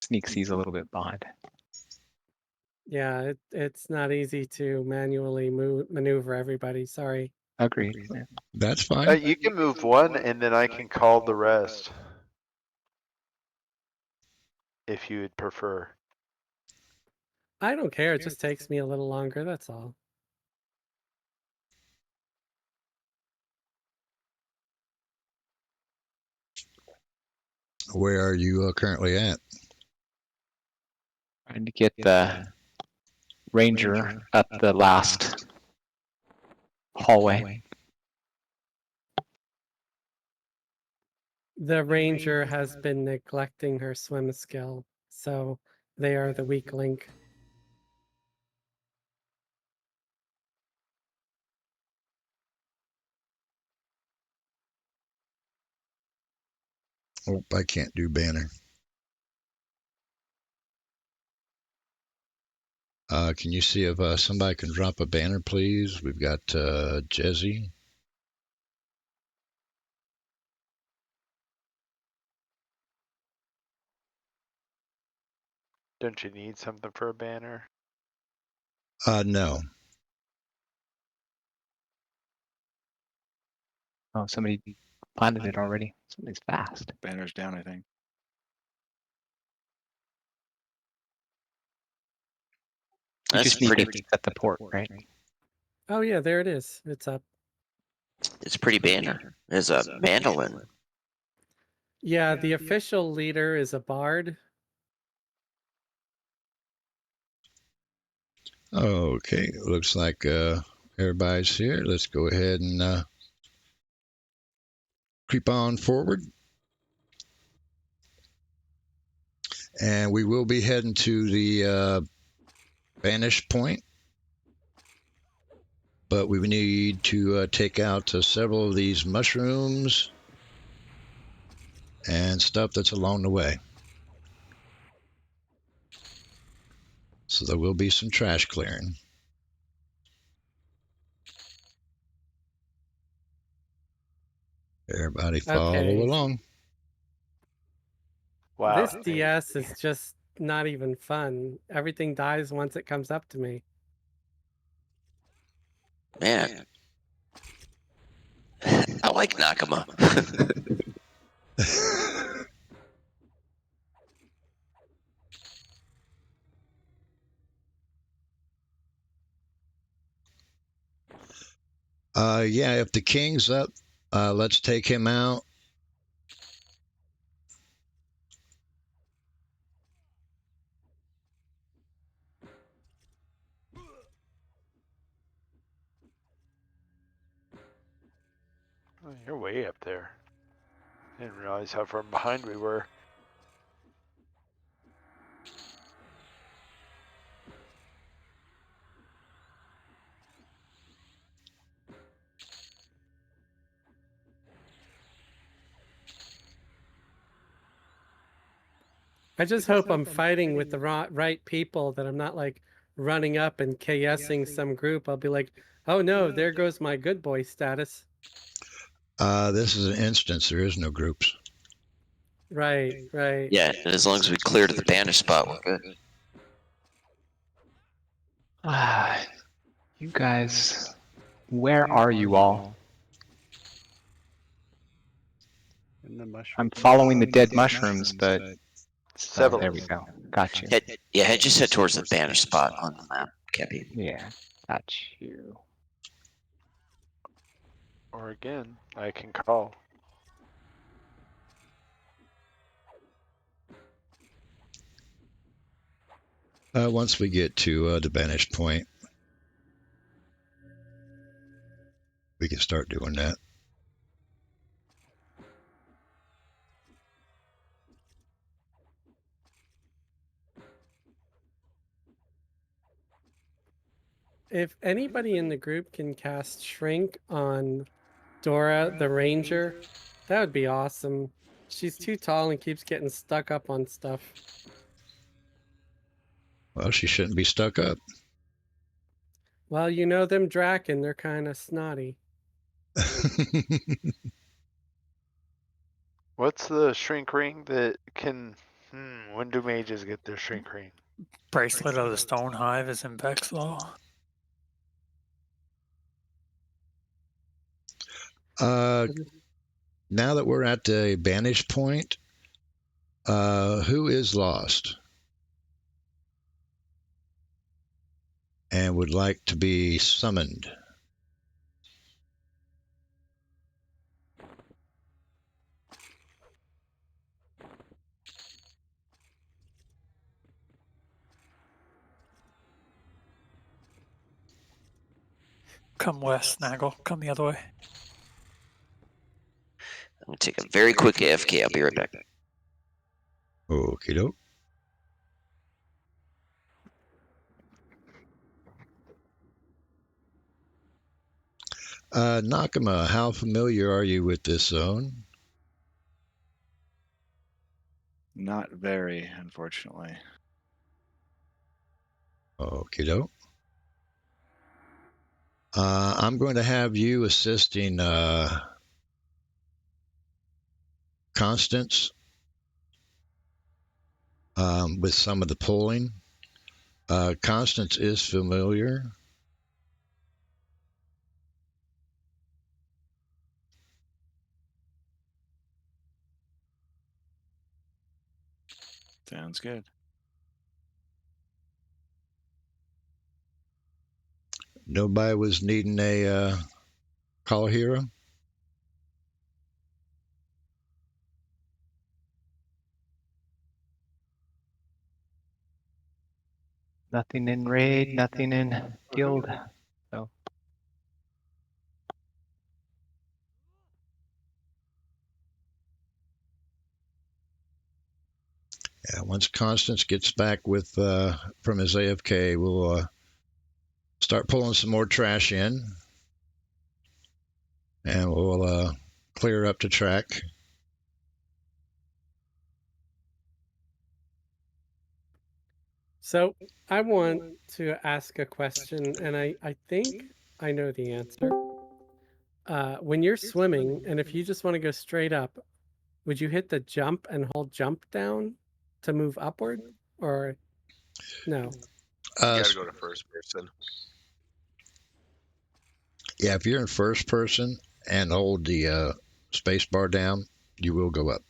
Sneak C's a little bit behind. Yeah, it's not easy to manually maneuver everybody. Sorry. Agreed. That's fine. You can move one, and then I can call the rest. If you would prefer. I don't care. It just takes me a little longer. That's all. Where are you currently at? Trying to get the ranger up the last hallway. The ranger has been neglecting her swim skill, so they are the weak link. Oh, I can't do banner. Can you see if somebody can drop a banner, please? We've got Jezzy. Don't you need something for a banner? No. Oh, somebody planted it already. Somebody's fast. Banner's down, I think. You That's just need pretty. to set the port, right? Oh yeah, there it is. It's up. It's a pretty banner. There's a mandolin. Yeah, the official leader is a bard. Okay, looks like everybody's here. Let's go ahead and creep on forward. And we will be heading to the banish point. But we need to take out several of these mushrooms and stuff that's along the way. So there will be some trash clearing. Everybody follow along. Wow. This DS is just not even fun. Everything dies once it comes up to me. Man. I like Nakama. Yeah, if the king's up, let's take him out. Oh, you're way up there. Didn't realize how far behind we were. I just hope I'm fighting with the right people, that I'm not like running up and KSing some group. I'll be like, oh no, there goes my good boy status. This is an instance. There is no groups. Right. Yeah, and as long as we clear to the banish spot, we're good. You guys, where are you all? In the mushroom. I'm following the dead mushrooms, but Seven. there we go. Got you. Just head towards the banish spot on the map, Kepi. Yeah, got you. Or again, I can call. Once we get to the banish point, we can start doing that. If anybody in the group can cast Shrink on Dora the Ranger, that would be awesome. She's too tall and keeps getting stuck up on stuff. Well, she shouldn't be stuck up. Well, you know them Draken, they're kind of snotty. What's the shrink ring that can... when do mages get their shrink ring? Bracelet of the Stone Hive is in Vexlaw. Now that we're at the vantage point, who is lost and would like to be summoned? Come west, Snaggle. Come the other way. I'm going to take a very quick AFK. I'll be right back. Okie doke. Nakama, how familiar are you with this zone? Not very, unfortunately. Okie doke. I'm going to have you assisting Constance with some of the pulling. Constance is familiar. Sounds good. Nobody was needing a call hero. Nothing in raid, nothing in guild. So Yeah, once Constance gets back with from his AFK, we'll start pulling some more trash in, and we'll clear up the track. So I want to ask a question, and I think I know the answer. When you're swimming, and if you just want to go straight up, would you hit the jump and hold jump down to move upward, or no? You gotta go to first person. Yeah, if you're in first person and hold the space bar down, you will go up.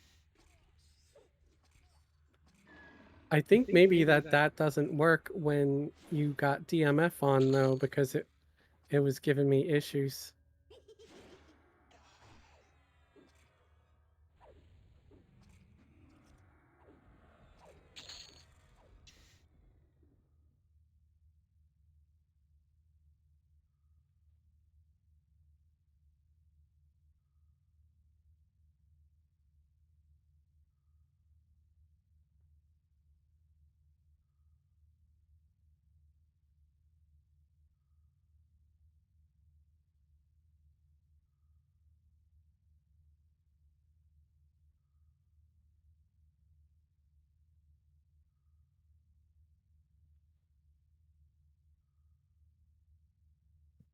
I think maybe that doesn't work when you got DMF on though, because it was giving me issues.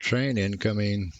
Train incoming.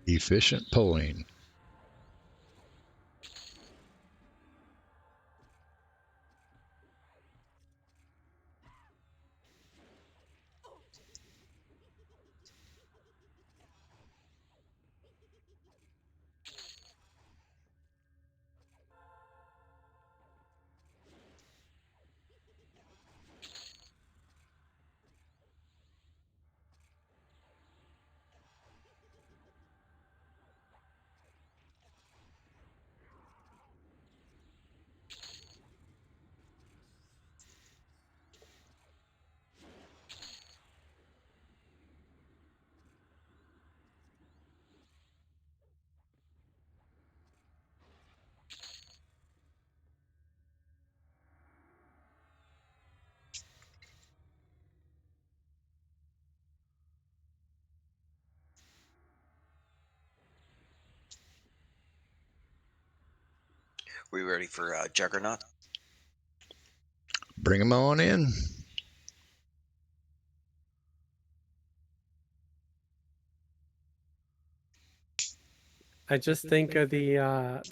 Efficient pulling. We ready for Juggernaut? Bring them on in. I just think of the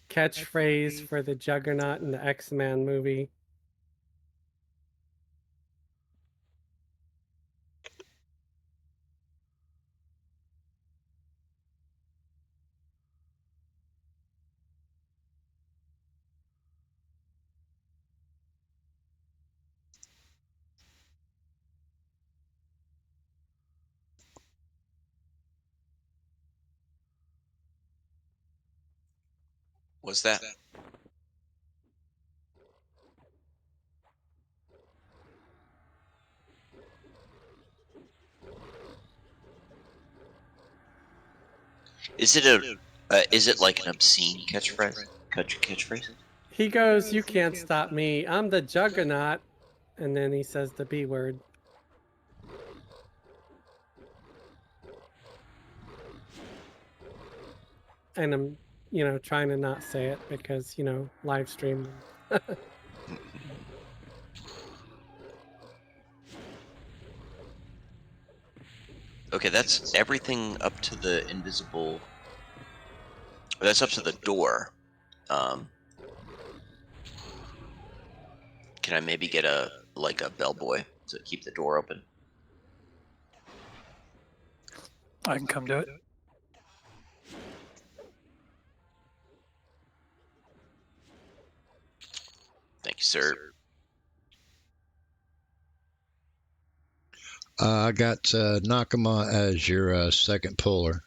catchphrase for the Juggernaut in the X-Men movie. What's that? Is it like an obscene catchphrase? Catchphrase? He goes, "You can't stop me. I'm the Juggernaut," and then he says the B word. And I'm, trying to not say it because, live stream. Okay, that's everything up to the invisible. That's up to the door. Can I maybe get a bellboy to keep the door open? I can come do it. Thank you, sir. I got Nakama as your second puller.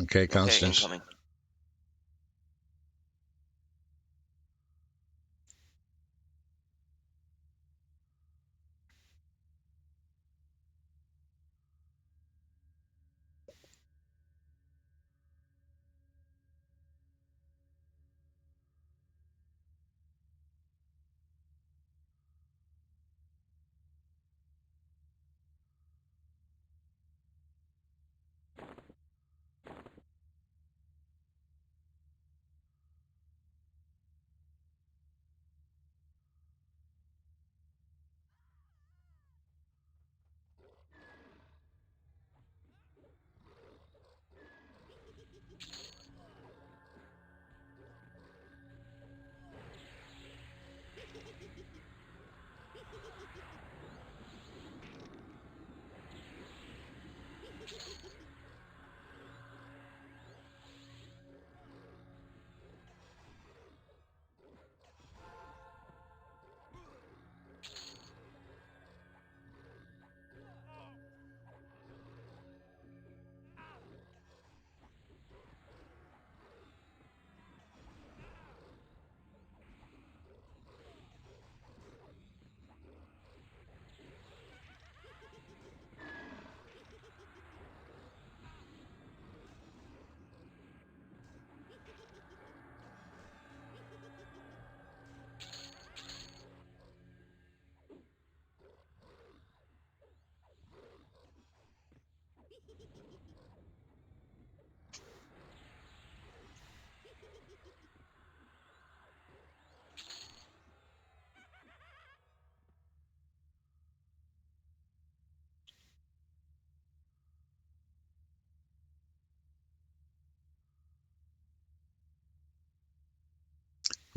Okay, Constance. Okay, incoming.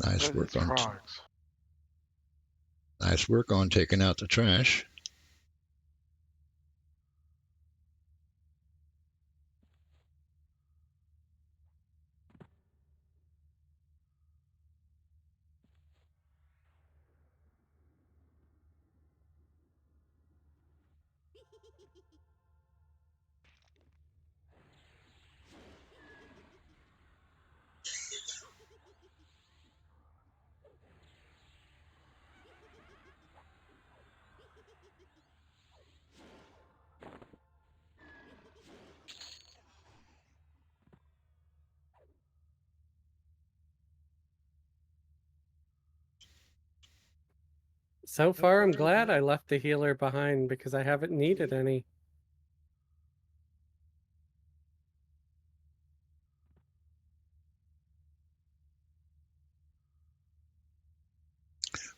Nice What are work these on frogs? nice work on taking out the trash. So far, I'm glad I left the healer behind because I haven't needed any.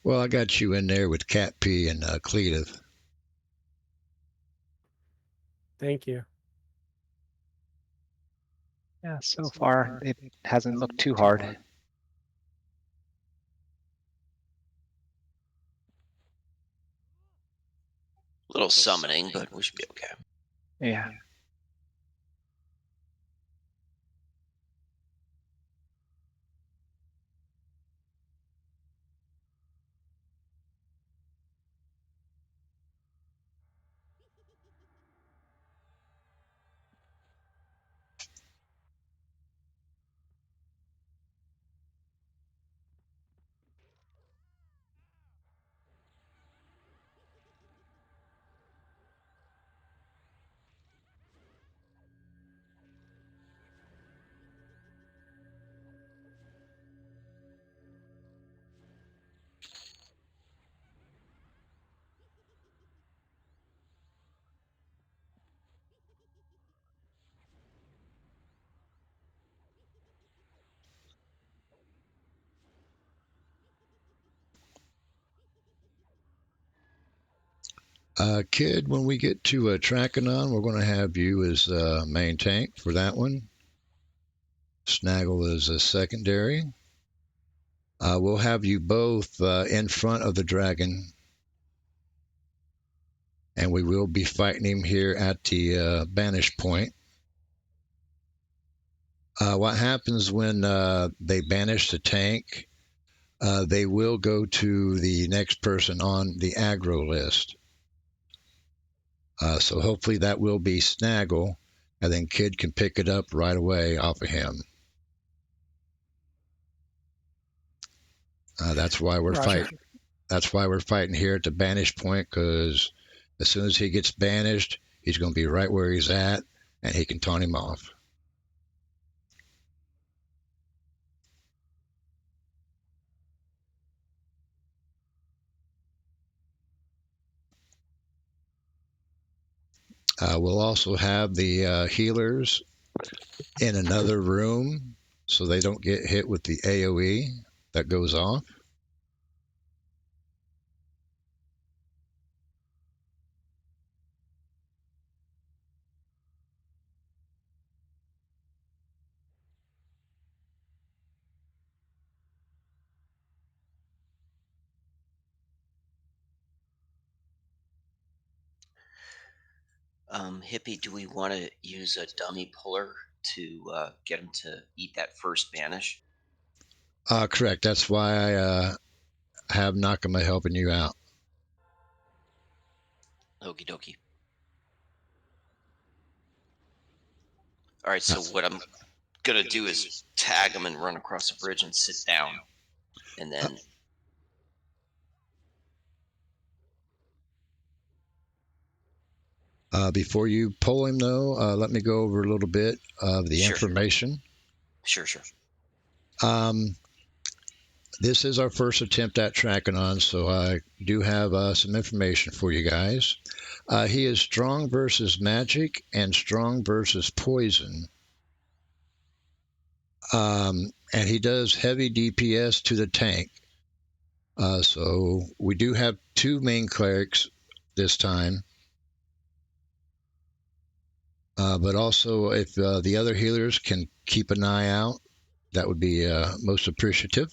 Well, I got you in there with Cat P and Cletus. Thank you. Yeah, so far it hasn't looked too hard. Little summoning, but we should be okay. Yeah. Kid, when we get to Trakanon, we're going to have you as main tank for that one. Snaggle is a secondary. We'll have you both in front of the dragon, and we will be fighting him here at the banish point. What happens when they banish the tank? They will go to the next person on the aggro list. So hopefully that will be Snaggle, and then Kid can pick it up right away off of him. That's why we're fighting. That's why we're fighting here at the banish point, because as soon as he gets banished, he's going to be right where he's at, and he can taunt him off. We'll also have the healers in another room so they don't get hit with the AoE that goes off. Hippie, do we want to use a dummy puller to get him to eat that first banish? Correct. That's why I have Nakama helping you out. Okie dokie. All right, so what I'm going to do is tag him and run across the bridge and sit down. And then... Before you pull him, though, let me go over a little bit of the information. Sure. This is our first attempt at Trakanon, so I do have some information for you guys. He is strong versus magic and strong versus poison. And he does heavy DPS to the tank. So we do have two main clerics this time. But also, if the other healers can keep an eye out, that would be most appreciative.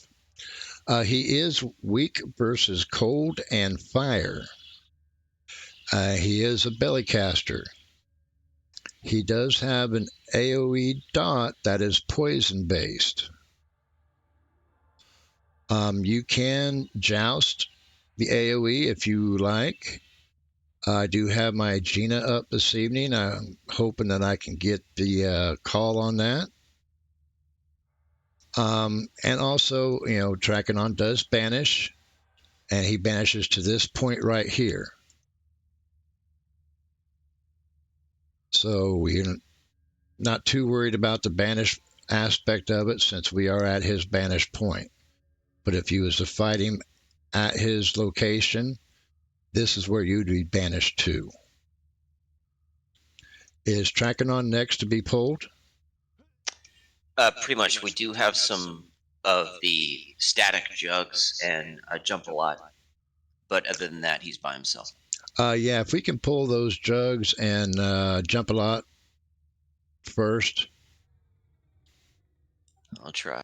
He is weak versus cold and fire. He is a bellycaster. He does have an AoE dot that is poison based. You can joust the AoE if you like. I do have my Gina up this evening. I'm hoping that I can get the call on that. And also, Trakanon does banish, and he banishes to this point right here. So we're not too worried about the banish aspect of it since we are at his banish point. But if you was to fight him at his location, this is where you'd be banished to. Is Trakanon next to be pulled? Pretty much. We do have some of the static jugs and jump a lot, but other than that, he's by himself. Yeah, if we can pull those jugs and jump a lot first. I'll try.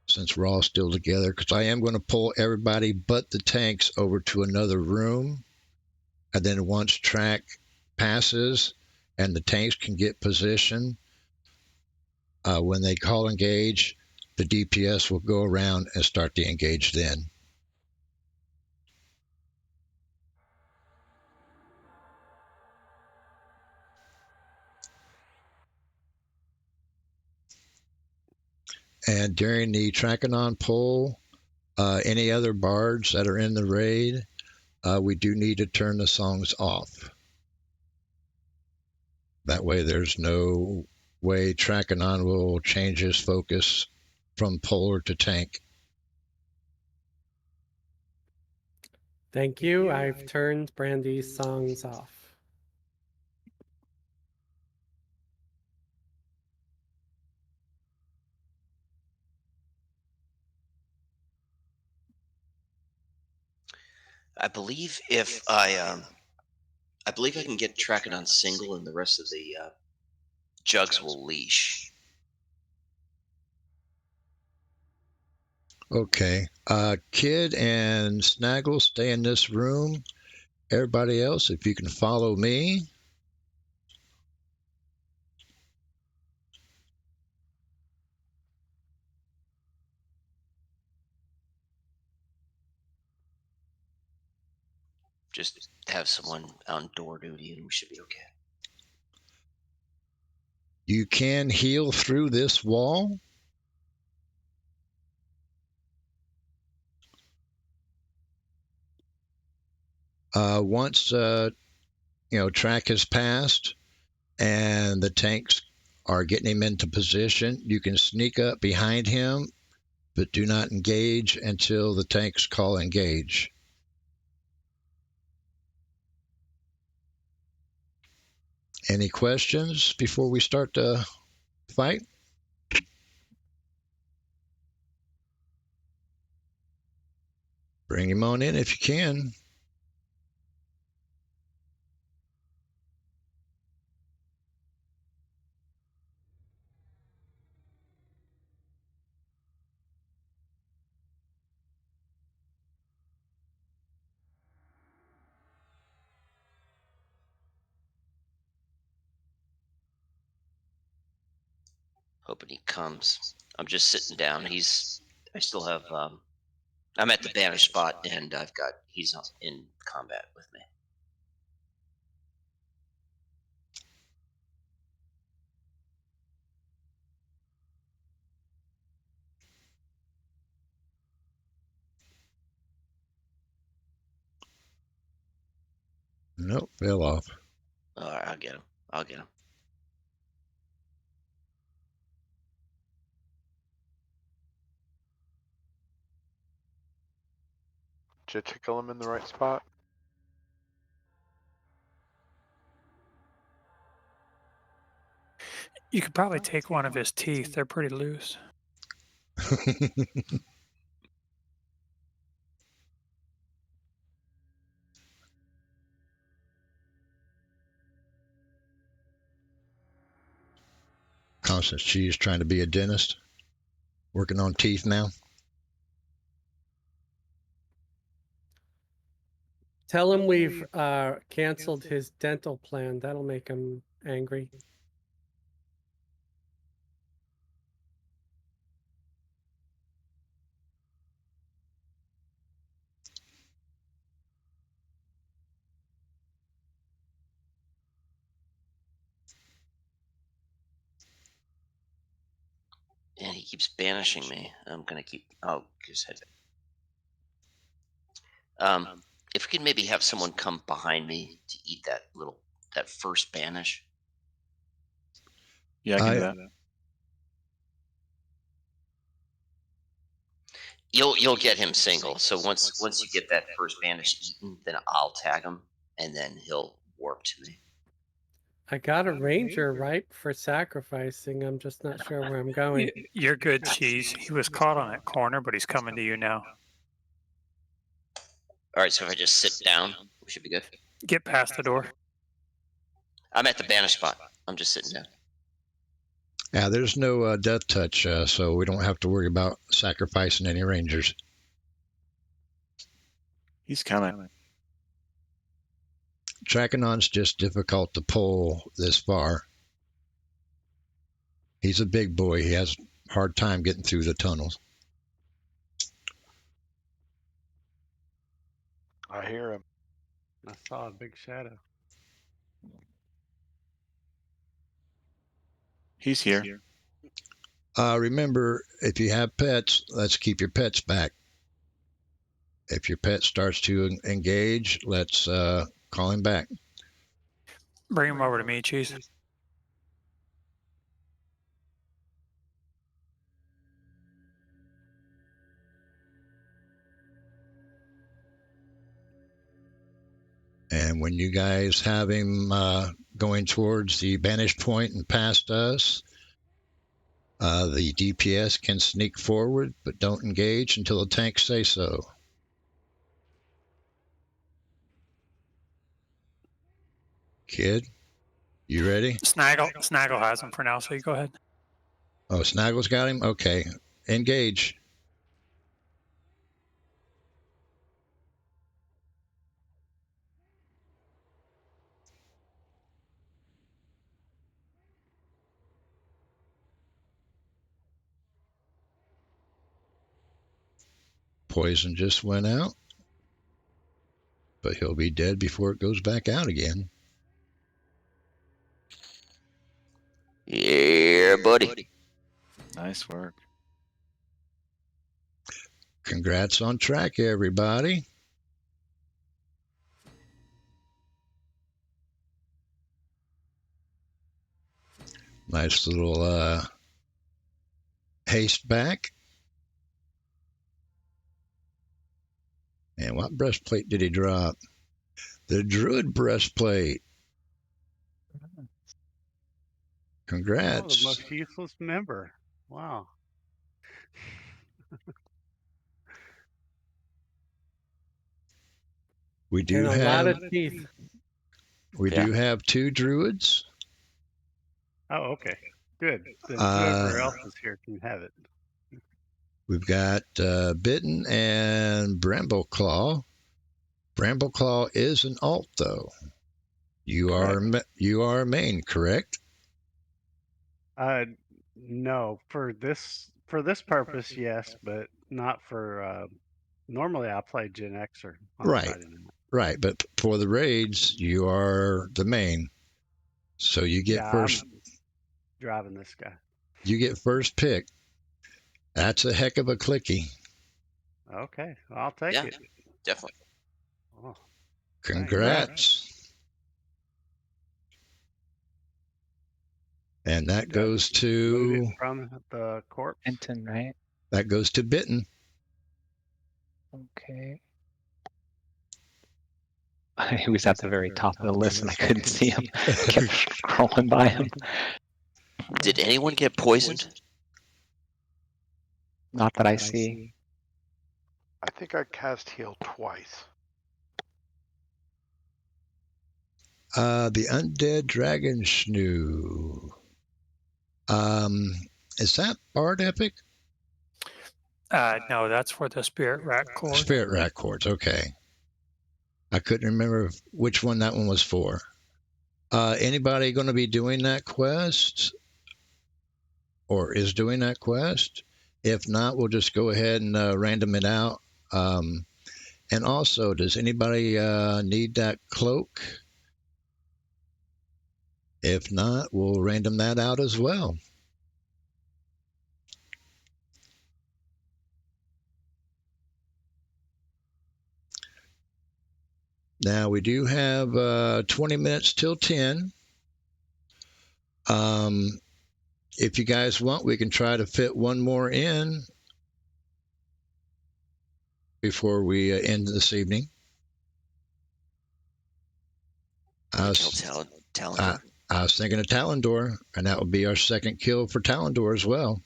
Since we're all still together, because I am going to pull everybody but the tanks over to another room. And then once track passes and the tanks can get position, when they call engage, the DPS will go around and start to engage then. And during the Trakanon pull, any other bards that are in the raid, we do need to turn the songs off. That way there's no way Trakanon will change his focus from polar to tank. Thank you. I've turned Brandy's songs off. I believe if I believe I can get Trakanon single, and the rest of the jugs will leash. Okay. Kid and Snaggle, stay in this room. Everybody else, if you can follow me. Just have someone on door duty, and we should be okay. You can heal through this wall. Once track has passed and the tanks are getting him into position, you can sneak up behind him, but do not engage until the tanks call engage. Any questions before we start the fight? Bring him on in if you can. Hoping he comes. I'm just sitting down. I still have. I'm at the banish spot, and he's in combat with me. Nope, fell off. All right, I'll get him. Did you tickle him in the right spot? You could probably take one of his teeth. They're pretty loose. Constance, she's trying to be a dentist, working on teeth now. Tell him we've canceled his dental plan. That'll make him angry. And he keeps banishing me. I'm gonna keep. Oh, just head. If we could maybe have someone come behind me to eat that first banish. Yeah, I can do that. You'll get him single. So once you get that first banish eaten, then I'll tag him, and then he'll warp to me. I got a ranger ripe for sacrificing. I'm just not sure where I'm going. You're good, Cheese. He was caught on that corner, but he's coming to you now. All right. So if I just sit down, we should be good. Get past the door. I'm at the banish spot. I'm just sitting down. Yeah, there's no death touch, so we don't have to worry about sacrificing any rangers. He's coming. Trakanon's just difficult to pull this far. He's a big boy. He has a hard time getting through the tunnels. I hear him. I saw a big shadow. He's here. Remember, if you have pets, let's keep your pets back. If your pet starts to engage, let's call him back. Bring him over to me, Cheese. And when you guys have him going towards the banish point and past us, the DPS can sneak forward, but don't engage until the tanks say so. Kid, you ready? Snaggle has him for now, so you go ahead. Oh, Snaggle's got him? Okay. Engage. Poison just went out, but he'll be dead before it goes back out again. Yeah, buddy. Nice work. Congrats on track, everybody. Nice little haste back. And what breastplate did he drop? The Druid breastplate. Congrats. Oh, the most useless member. Wow. We do And a have lot of teeth. we do have 2 druids. Oh, okay. Good. Then whoever else is here can have it. We've got Bitten and Brambleclaw. Brambleclaw is an alt, though. You are a main, correct? No, for this purpose, yes, but not for. Normally, I play Gen Xer on Friday night. Right. But for the raids, you are the main, so you get first. I'm driving this guy. You get first pick. That's a heck of a clicky. Okay, I'll take it. Definitely. Oh, Congrats. And that goes to from the corpse. Fenton, right? That goes to Bitten. Okay. He was at the very top of the list and I couldn't see him. I kept scrolling by him. Did anyone get poisoned? Not that I see. I think I cast heal twice. The Undead Dragon Schnoo. Is that Bard Epic? No, that's for the Spirit Rat Cord. Spirit Rat Cords, okay. I couldn't remember which one that one was for. Anybody going to be doing that quest? Or is doing that quest? If not, we'll just go ahead and random it out. And also, does anybody need that cloak? If not, we'll random that out as well. Now, we do have 20 minutes till 10. If you guys want, we can try to fit one more in. before we end this evening? I Kill was, Talendor. I was thinking of Talendor, and that would be our second kill for Talendor as well.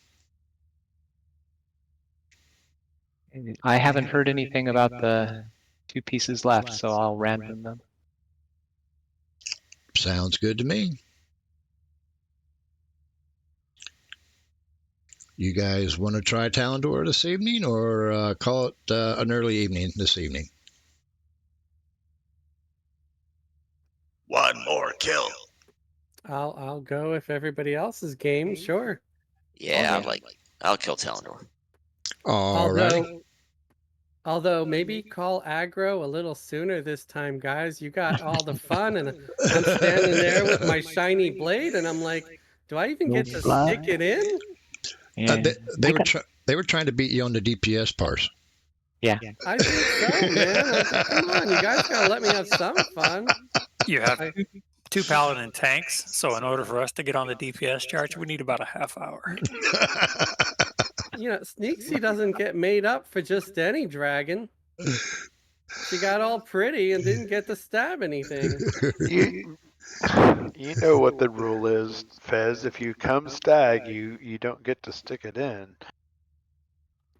I haven't heard anything about the 2 pieces left, so I'll random them. Sounds good to me. You guys want to try Talendor this evening, or call it an early evening this evening? One more kill. I'll go if everybody else is game. Sure. Yeah, I'll kill Talendor. All righty. Although maybe call aggro a little sooner this time, guys. You got all the fun, and I'm standing there with my shiny blade, and I'm like, do I even get to stick it in? Yeah. They were trying to beat you on the DPS parse. Yeah. I think so, man. Come on, you guys gotta let me have some fun. You have 2 paladin tanks, so in order for us to get on the DPS charge, we need about a half hour. You know, Sneaksy doesn't get made up for just any dragon. She got all pretty and didn't get to stab anything. You know what the rule is, Fez. If you come stag, you don't get to stick it in.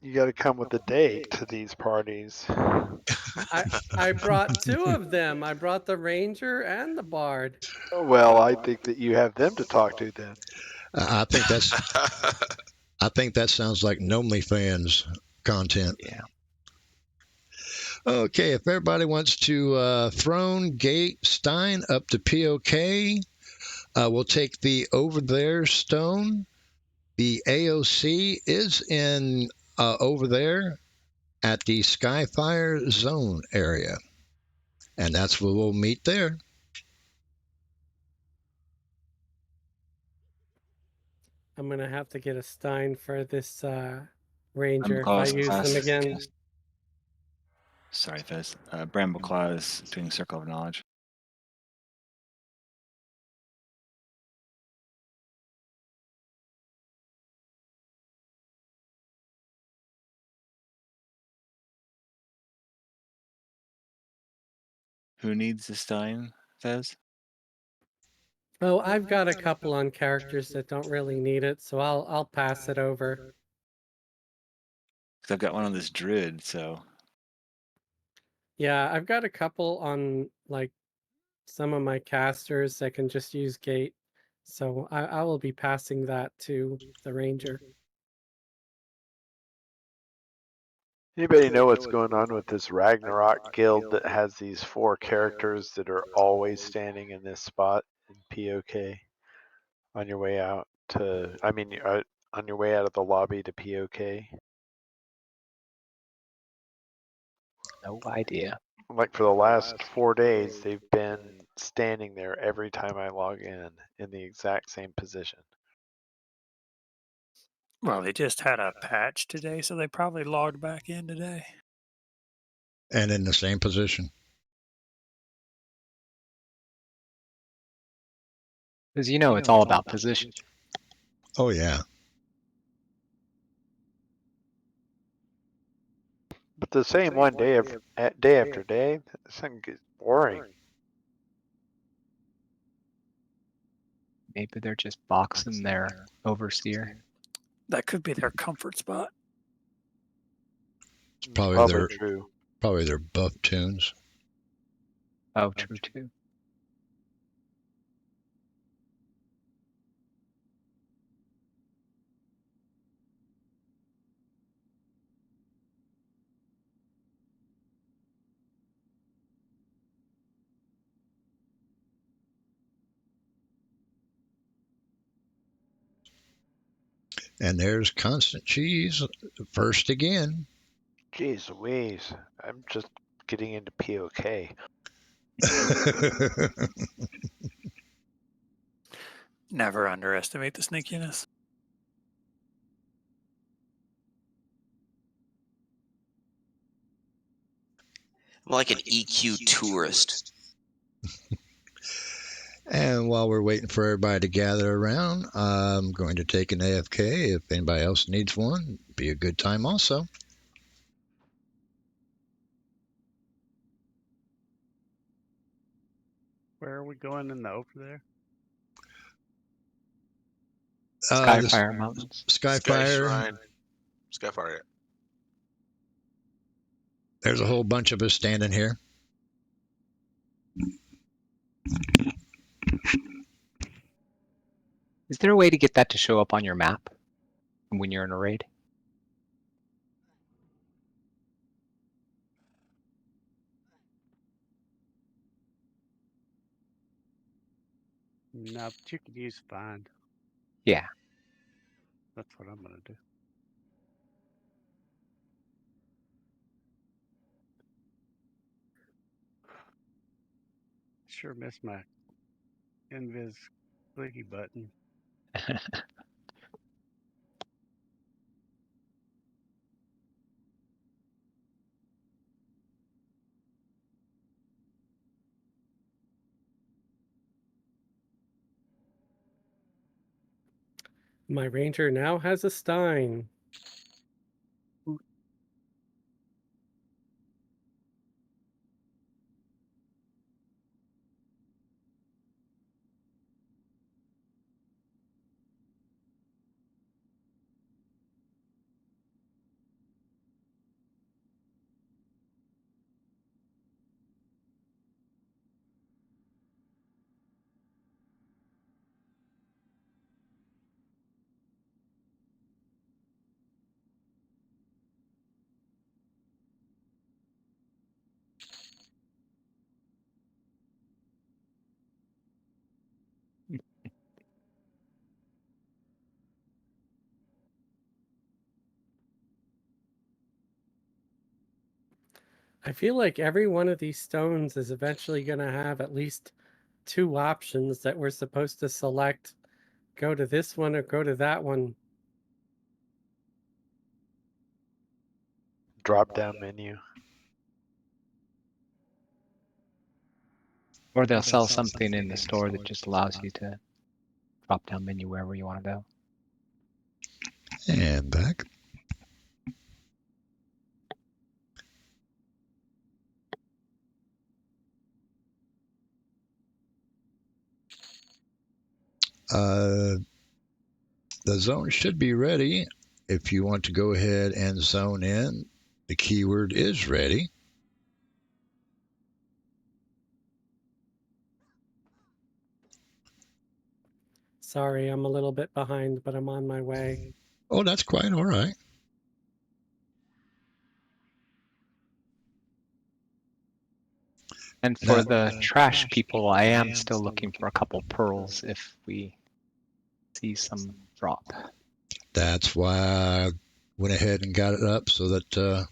You got to come with a date to these parties. I brought 2 of them. I brought the ranger and the bard. Well, I think that you have them to talk to then. I think that sounds like OnlyFans content. Yeah. Okay, if everybody wants to Throne, Gate, Stein up to POK, we'll take the Over There Stone. The AOC is in over there at the Skyfire Zone area, and that's where we'll meet there. I'm gonna have to get a Stein for this ranger if I use them again. Sorry, Fez. Brambleclaw is doing Circle of Knowledge. Who needs the Stein, Fez? Oh, I've got a couple on characters that don't really need it, so I'll pass it over. Because I've got one on this Druid, so. Yeah, I've got a couple on like some of my casters that can just use gate. So I will be passing that to the ranger. Anybody know what's going on with this Ragnarok guild that has these 4 characters that are always standing in this spot in POK on your way out to, on your way out of the lobby to POK? No idea. Like for the last 4 days, they've been standing there every time I log in the exact same position. Well, they just had a patch today, so they probably logged back in today. And in the same position. Because you know it's all about position. Oh, yeah. But the same one day after day, this thing gets boring. Maybe they're just boxing their overseer. That could be their comfort spot. It's probably True. Probably their buff tunes. Oh, true too. And there's Constant Cheese first again. Jeez Louise, I'm just getting into POK. Never underestimate the sneakiness. I'm like an EQ tourist. And while we're waiting for everybody to gather around, I'm going to take an AFK. If anybody else needs one, be a good time also. Where are we going in the over there? Skyfire Mountains. Sky Skyfire. Shrine. Skyfire. Yeah. There's a whole bunch of us standing here. Is there a way to get that to show up on your map when you're in a raid? No, but you could use find. Yeah. That's what I'm gonna do. Sure miss my invis clicky button. My ranger now has a Stein. I feel like every one of these stones is eventually going to have at least 2 options that we're supposed to select. Go to this one or go to that one. Drop down menu. Or they'll sell something in the store that just allows you to drop down menu wherever you want to go. And back. The zone should be ready. If you want to go ahead and zone in, the keyword is ready. Sorry, I'm a little bit behind, but I'm on my way. Oh, that's quite all right. And for the trash people, I am still looking for a couple pearls if we see some drop. That's why I went ahead and got it up so that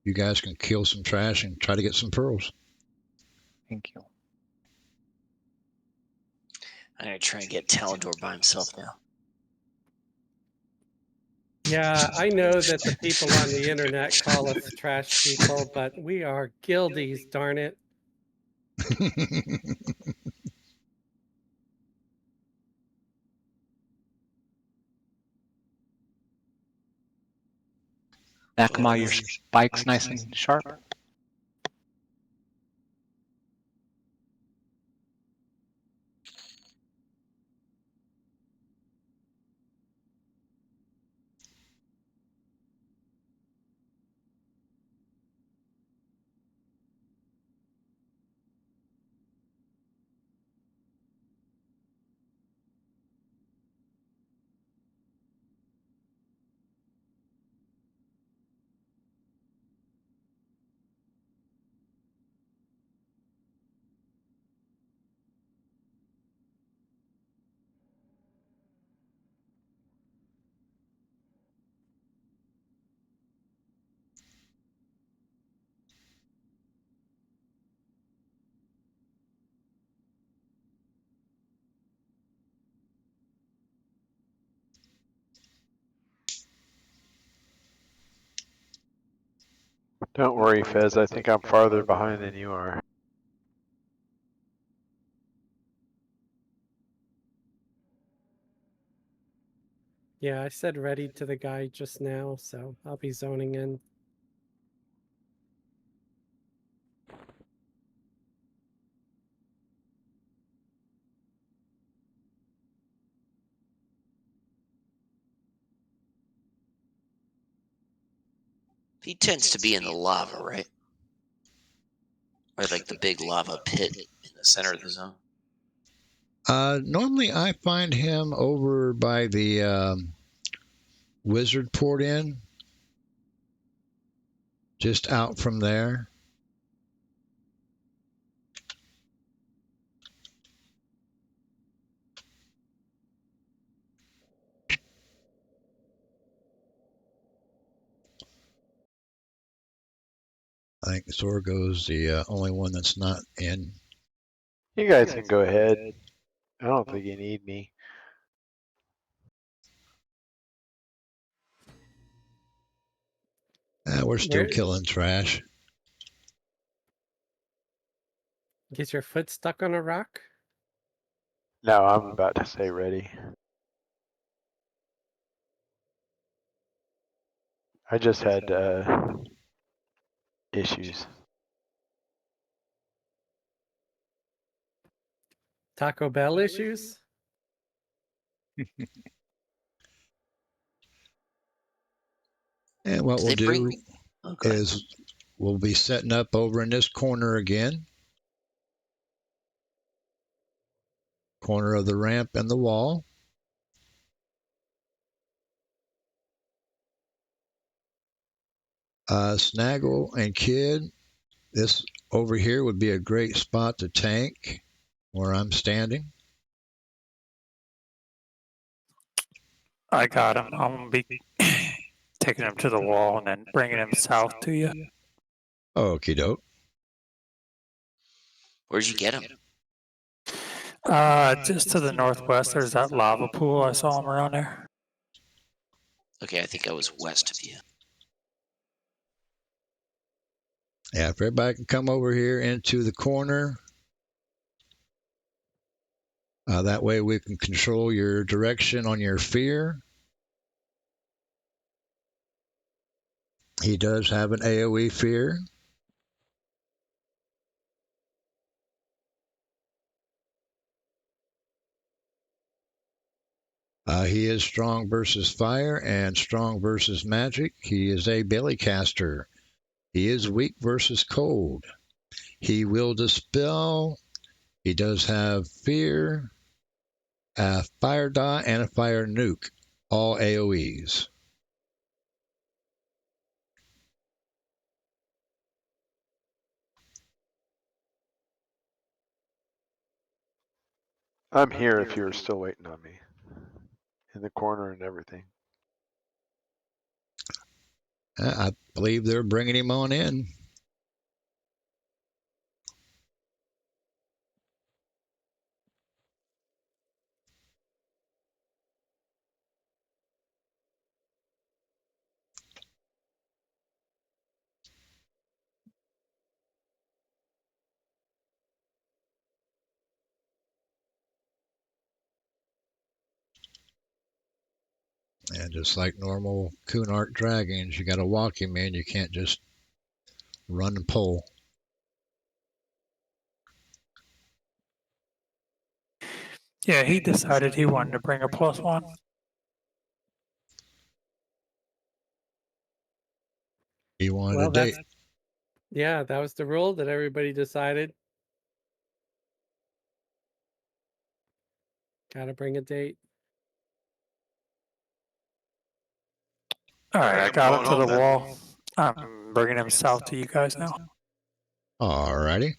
you guys can kill some trash and try to get some pearls. Thank you. I'm gonna try and get Talendor by himself now. Yeah, I know that the people on the internet call us trash people, but we are guildies, darn it. Nakama, your spike's nice and sharp. Don't worry, Fez. I think I'm farther behind than you are. Yeah, I said ready to the guy just now, so I'll be zoning in. He tends to be in the lava, right? Or like the big lava pit in the center of the zone. Normally, I find him over by the Wizard Port Inn, just out from there. I think Zorgo's the only one that's not in. You guys can go ahead. I don't think you need me. We're still killing trash. Get your foot stuck on a rock? No, I'm about to say ready. I just had issues. Taco Bell issues? And what we'll do is we'll be setting up over in this corner again. Corner of the ramp and the wall. Snaggle and Kid, this over here would be a great spot to tank where I'm standing. I got him. I'm going to be taking him to the wall and then bringing him south to you. Okie doke. Where'd you get him? Just to the northwest, there's that lava pool. I saw him around there. Okay, I think I was west of you. Yeah, if everybody can come over here into the corner. That way we can control your direction on your fear. He does have an AoE fear. He is strong versus fire and strong versus magic. He is a bellycaster. He is weak versus cold. He will dispel. He does have fear, a fire dot, and a fire nuke. All AoEs. I'm here if you're still waiting on me. In the corner and everything. I believe they're bringing him on in. And just like normal Kunark dragons, you got to walk him in. You can't just run and pull. Yeah, he decided he wanted to bring a +1. He wanted a date. Yeah, that was the rule that everybody decided. Gotta bring a date. All right, I got him to the wall. I'm bringing him south to you guys now. All righty.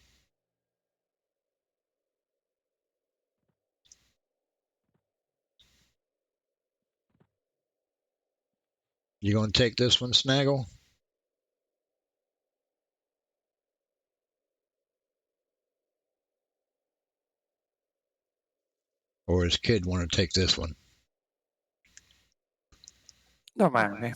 You going to take this one, Snaggle? Or does Kid want to take this one? Don't mind me.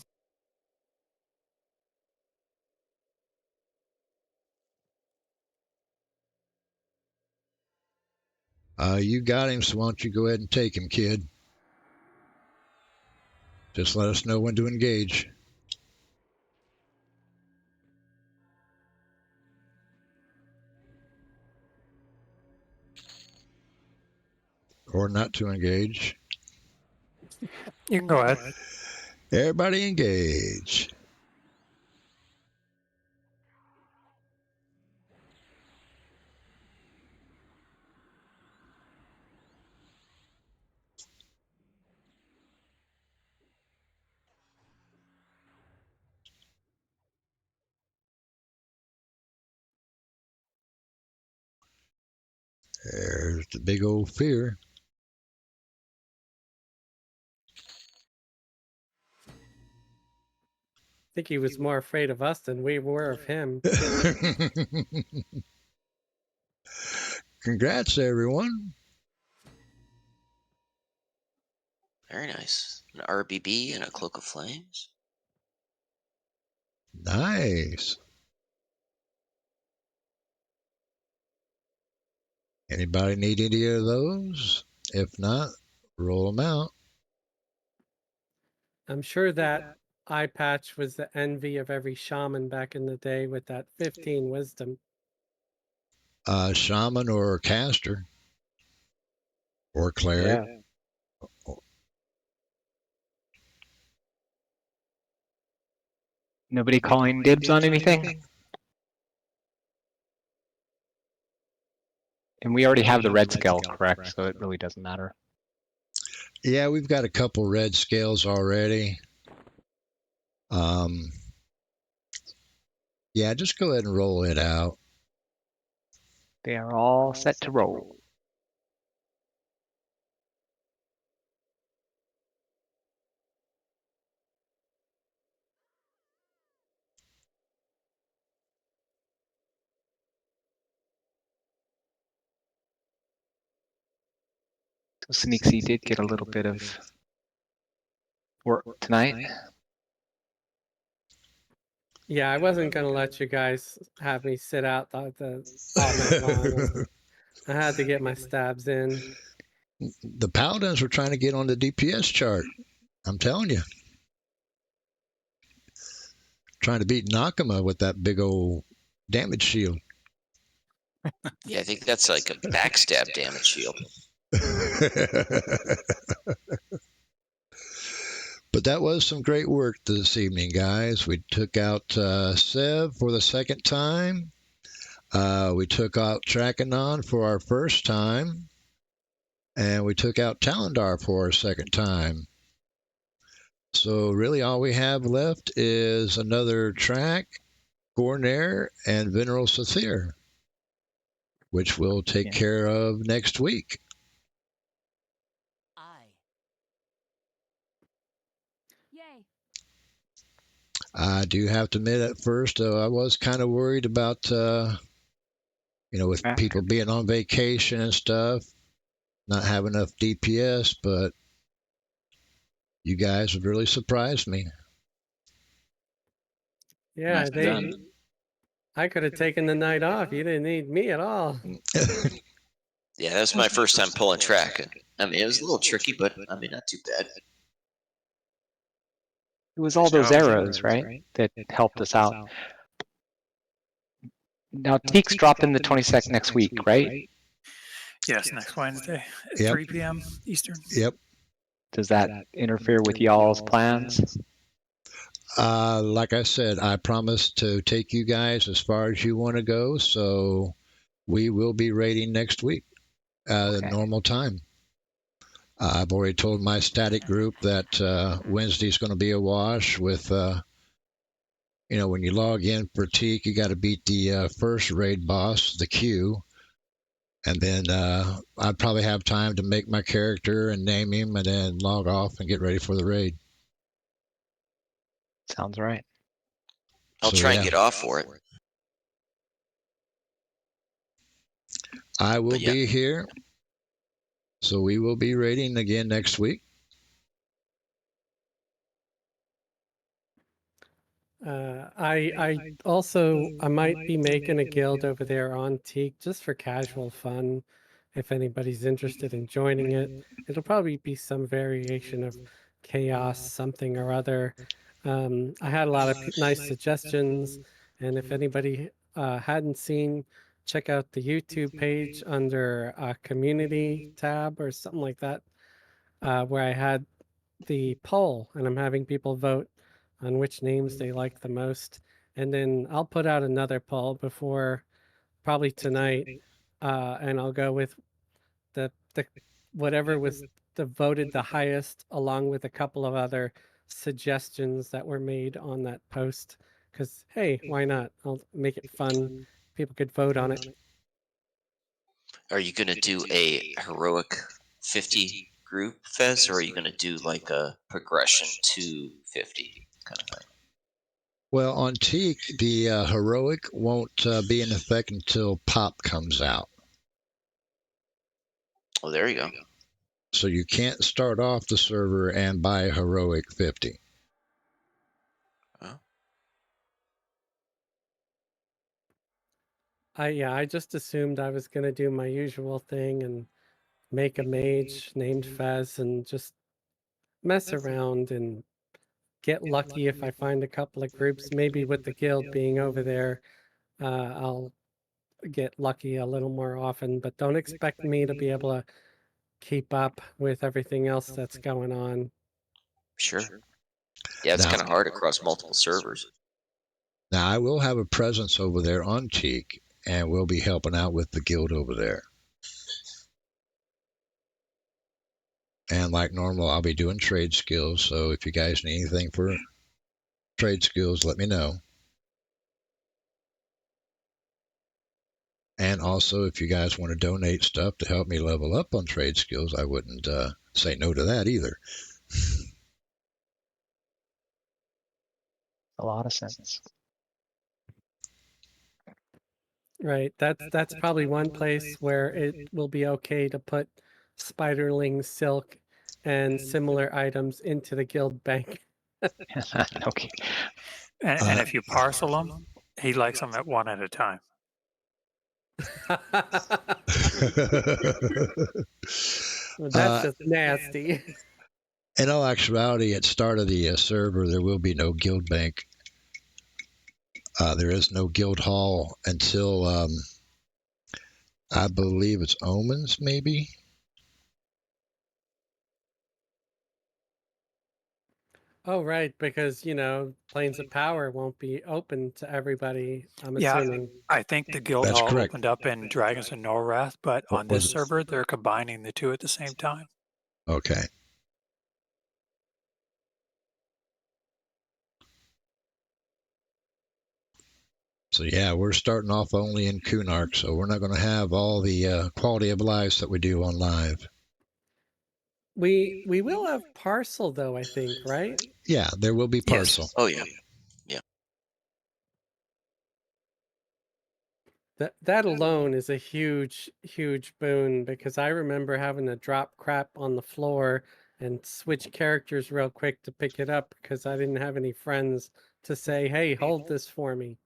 You got him, so why don't you go ahead and take him, Kid? Just let us know when to engage. Or not to engage. You can go ahead. Everybody engage. There's the big old fear. I think he was more afraid of us than we were of him. Congrats, everyone. Very nice. An RBB and a Cloak of Flames. Nice. Anybody need any of those? If not, roll them out. I'm sure that eye patch was the envy of every shaman back in the day with that 15 wisdom. Shaman or caster or cleric. Yeah. Nobody calling dibs on anything? And we already have the red scale, correct? So it really doesn't matter. Yeah, we've got a couple red scales already. Yeah, just go ahead and roll it out. They are all set to roll. So Sneaksy did get a little bit of work tonight. Yeah, I wasn't going to let you guys have me sit out all night long. I had to get my stabs in. The Paladins were trying to get on the DPS chart. I'm telling you. Trying to beat Nakama with that big old damage shield. Yeah, I think that's like a backstab damage shield. But that was some great work this evening, guys. We took out Sev for the second time. We took out Trakanon for our first time. And we took out Talendor for our second time. So really all we have left is another Trak, Gornair, and Veneral Sathir, which we'll take care of next week. Yay. I do have to admit at first, I was kind of worried about, with people being on vacation and stuff, not having enough DPS, but you guys have really surprised me. Yeah, I could have taken the night off. You didn't need me at all. Yeah, that was my first time pulling track. And, I mean, it was a little tricky, but I mean, not too bad. It was all those arrows, right, that helped us out. Now, Teek's dropping the 22nd next week, right? Yes, next Wednesday at 3 p.m. Eastern. Yep. Does that interfere with y'all's plans? Like I said, I promised to take you guys as far as you want to go, so we will be raiding next week at normal time. I've already told my static group that Wednesday's going to be a wash with, when you log in for Teak, you got to beat the first raid boss, the Q. And then I'd probably have time to make my character and name him and then log off and get ready for the raid. Sounds right. I'll try and get off for it. I will be here. So we will be raiding again next week. I also might be making a guild over there on Teak just for casual fun. If anybody's interested in joining it, it'll probably be some variation of chaos, something or other. I had a lot of nice suggestions, and if anybody hadn't seen, check out the YouTube page under community tab or something like that, where I had the poll, and I'm having people vote on which names they like the most. And then I'll put out another poll before probably tonight, and I'll go with the whatever was the voted the highest, along with a couple of other suggestions that were made on that post. Because hey, why not? I'll make it fun. People could vote on it. Are you going to do a heroic 50 group, Fez, or are you going to do like a progression to 50 kind of thing? Well, on Teak, the heroic won't be in effect until Pop comes out. Oh, there you go. So you can't start off the server and buy a heroic 50. Oh. I just assumed I was gonna do my usual thing and make a mage named Fez and just mess around and get lucky if I find a couple of groups. Maybe with the guild being over there, I'll get lucky a little more often. But don't expect me to be able to keep up with everything else that's going on. Sure. Yeah, it's Now- kind of hard across multiple servers. Now, I will have a presence over there on Teak, and we'll be helping out with the guild over there. And like normal, I'll be doing trade skills. So if you guys need anything for trade skills, let me know. And also, if you guys want to donate stuff to help me level up on trade skills, I wouldn't say no to that either. A lot of sense. Right. That's probably one place where it will be okay to put spiderling silk and similar items into the guild bank. Okay. And if you parcel them, he likes them at one at a time. That's just nasty. In all actuality, at start of the server, there will be no guild bank. There is no guild hall until I believe it's Omens, maybe. Oh, right, because Planes of Power won't be open to everybody, I'm Yeah, assuming. I think the guild That's hall correct. opened up in Dragons of Norwrath, but What on was this it? server, they're combining the two at the same time. Okay. So yeah, we're starting off only in Kunark, so we're not going to have all the quality of lives that we do on live. We will have parcel though, I think, right? Yeah, there will be parcel. Yes. Oh, yeah. That alone is a huge boon because I remember having to drop crap on the floor and switch characters real quick to pick it up because I didn't have any friends to say, "Hey, hold this for me."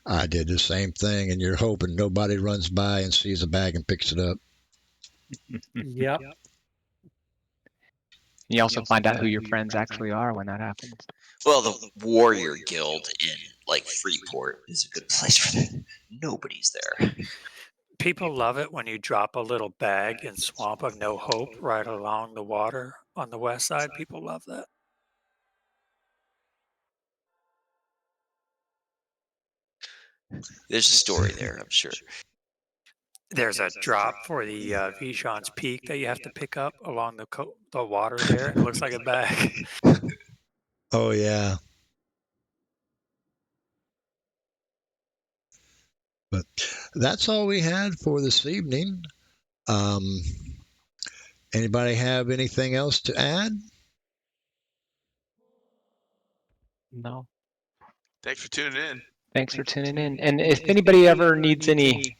I did the same thing, and you're hoping nobody runs by and sees a bag and picks it up. Yep. You also find out who your friends actually are when that happens. Well, the Warrior Guild in like Freeport is a good place for that. Nobody's there. People love it when you drop a little bag in Swamp of No Hope right along the water on the west side. People love that. There's a story there, I'm sure. There's a drop for the Vishon's Peak that you have to pick up along the water there, and it looks like a bag. Oh yeah. But that's all we had for this evening. Anybody have anything else to add? No. Thanks for tuning in. Thanks for tuning in. And if anybody ever needs any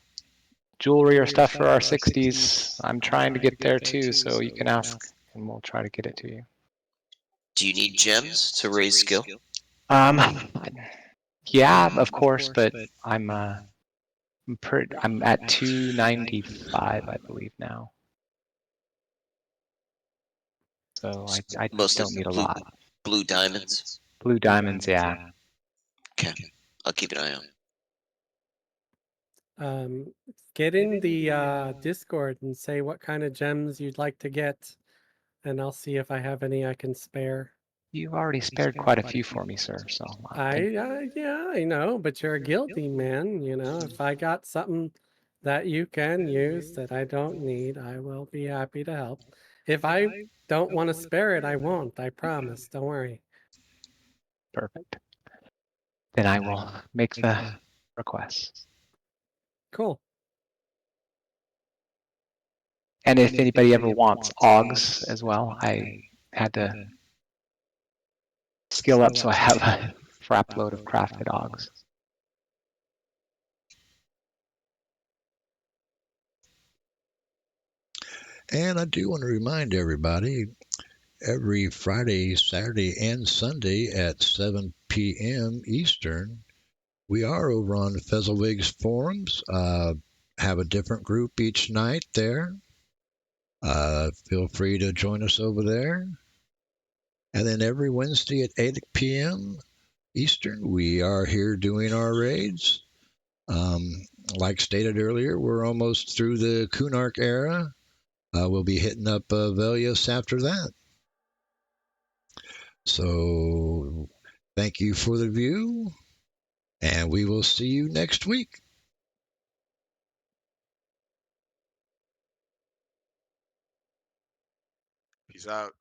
jewelry or stuff for our 60s, I'm trying to get there too, so you can ask and we'll try to get it to you. Do you need gems to raise skill? Yeah, of course, but I'm at 295, I believe now. So I Mostly don't need a lot. Blue diamonds? Blue diamonds, yeah. Okay. I'll keep an eye out. Get in the Discord and say what kind of gems you'd like to get, and I'll see if I have any I can spare. You've already spared quite a few for me, sir. So Yeah, I know, but you're a guilty man. If I got something that you can use that I don't need, I will be happy to help. If I don't want to spare it, I won't. I promise. Don't worry. perfect. Then I will make the request. Cool. And if anybody ever wants augs as well, I had to skill up, so I have a crap load of crafted augs. And I do want to remind everybody, every Friday, Saturday, and Sunday at 7 p.m. Eastern, we are over on the Fezzelwigs forums. Have a different group each night there. Feel free to join us over there. And then every Wednesday at 8 p.m. Eastern, we are here doing our raids. Like stated earlier, we're almost through the Kunark era. We'll be hitting up Velius after that. So thank you for the view, and we will see you next week. Peace out.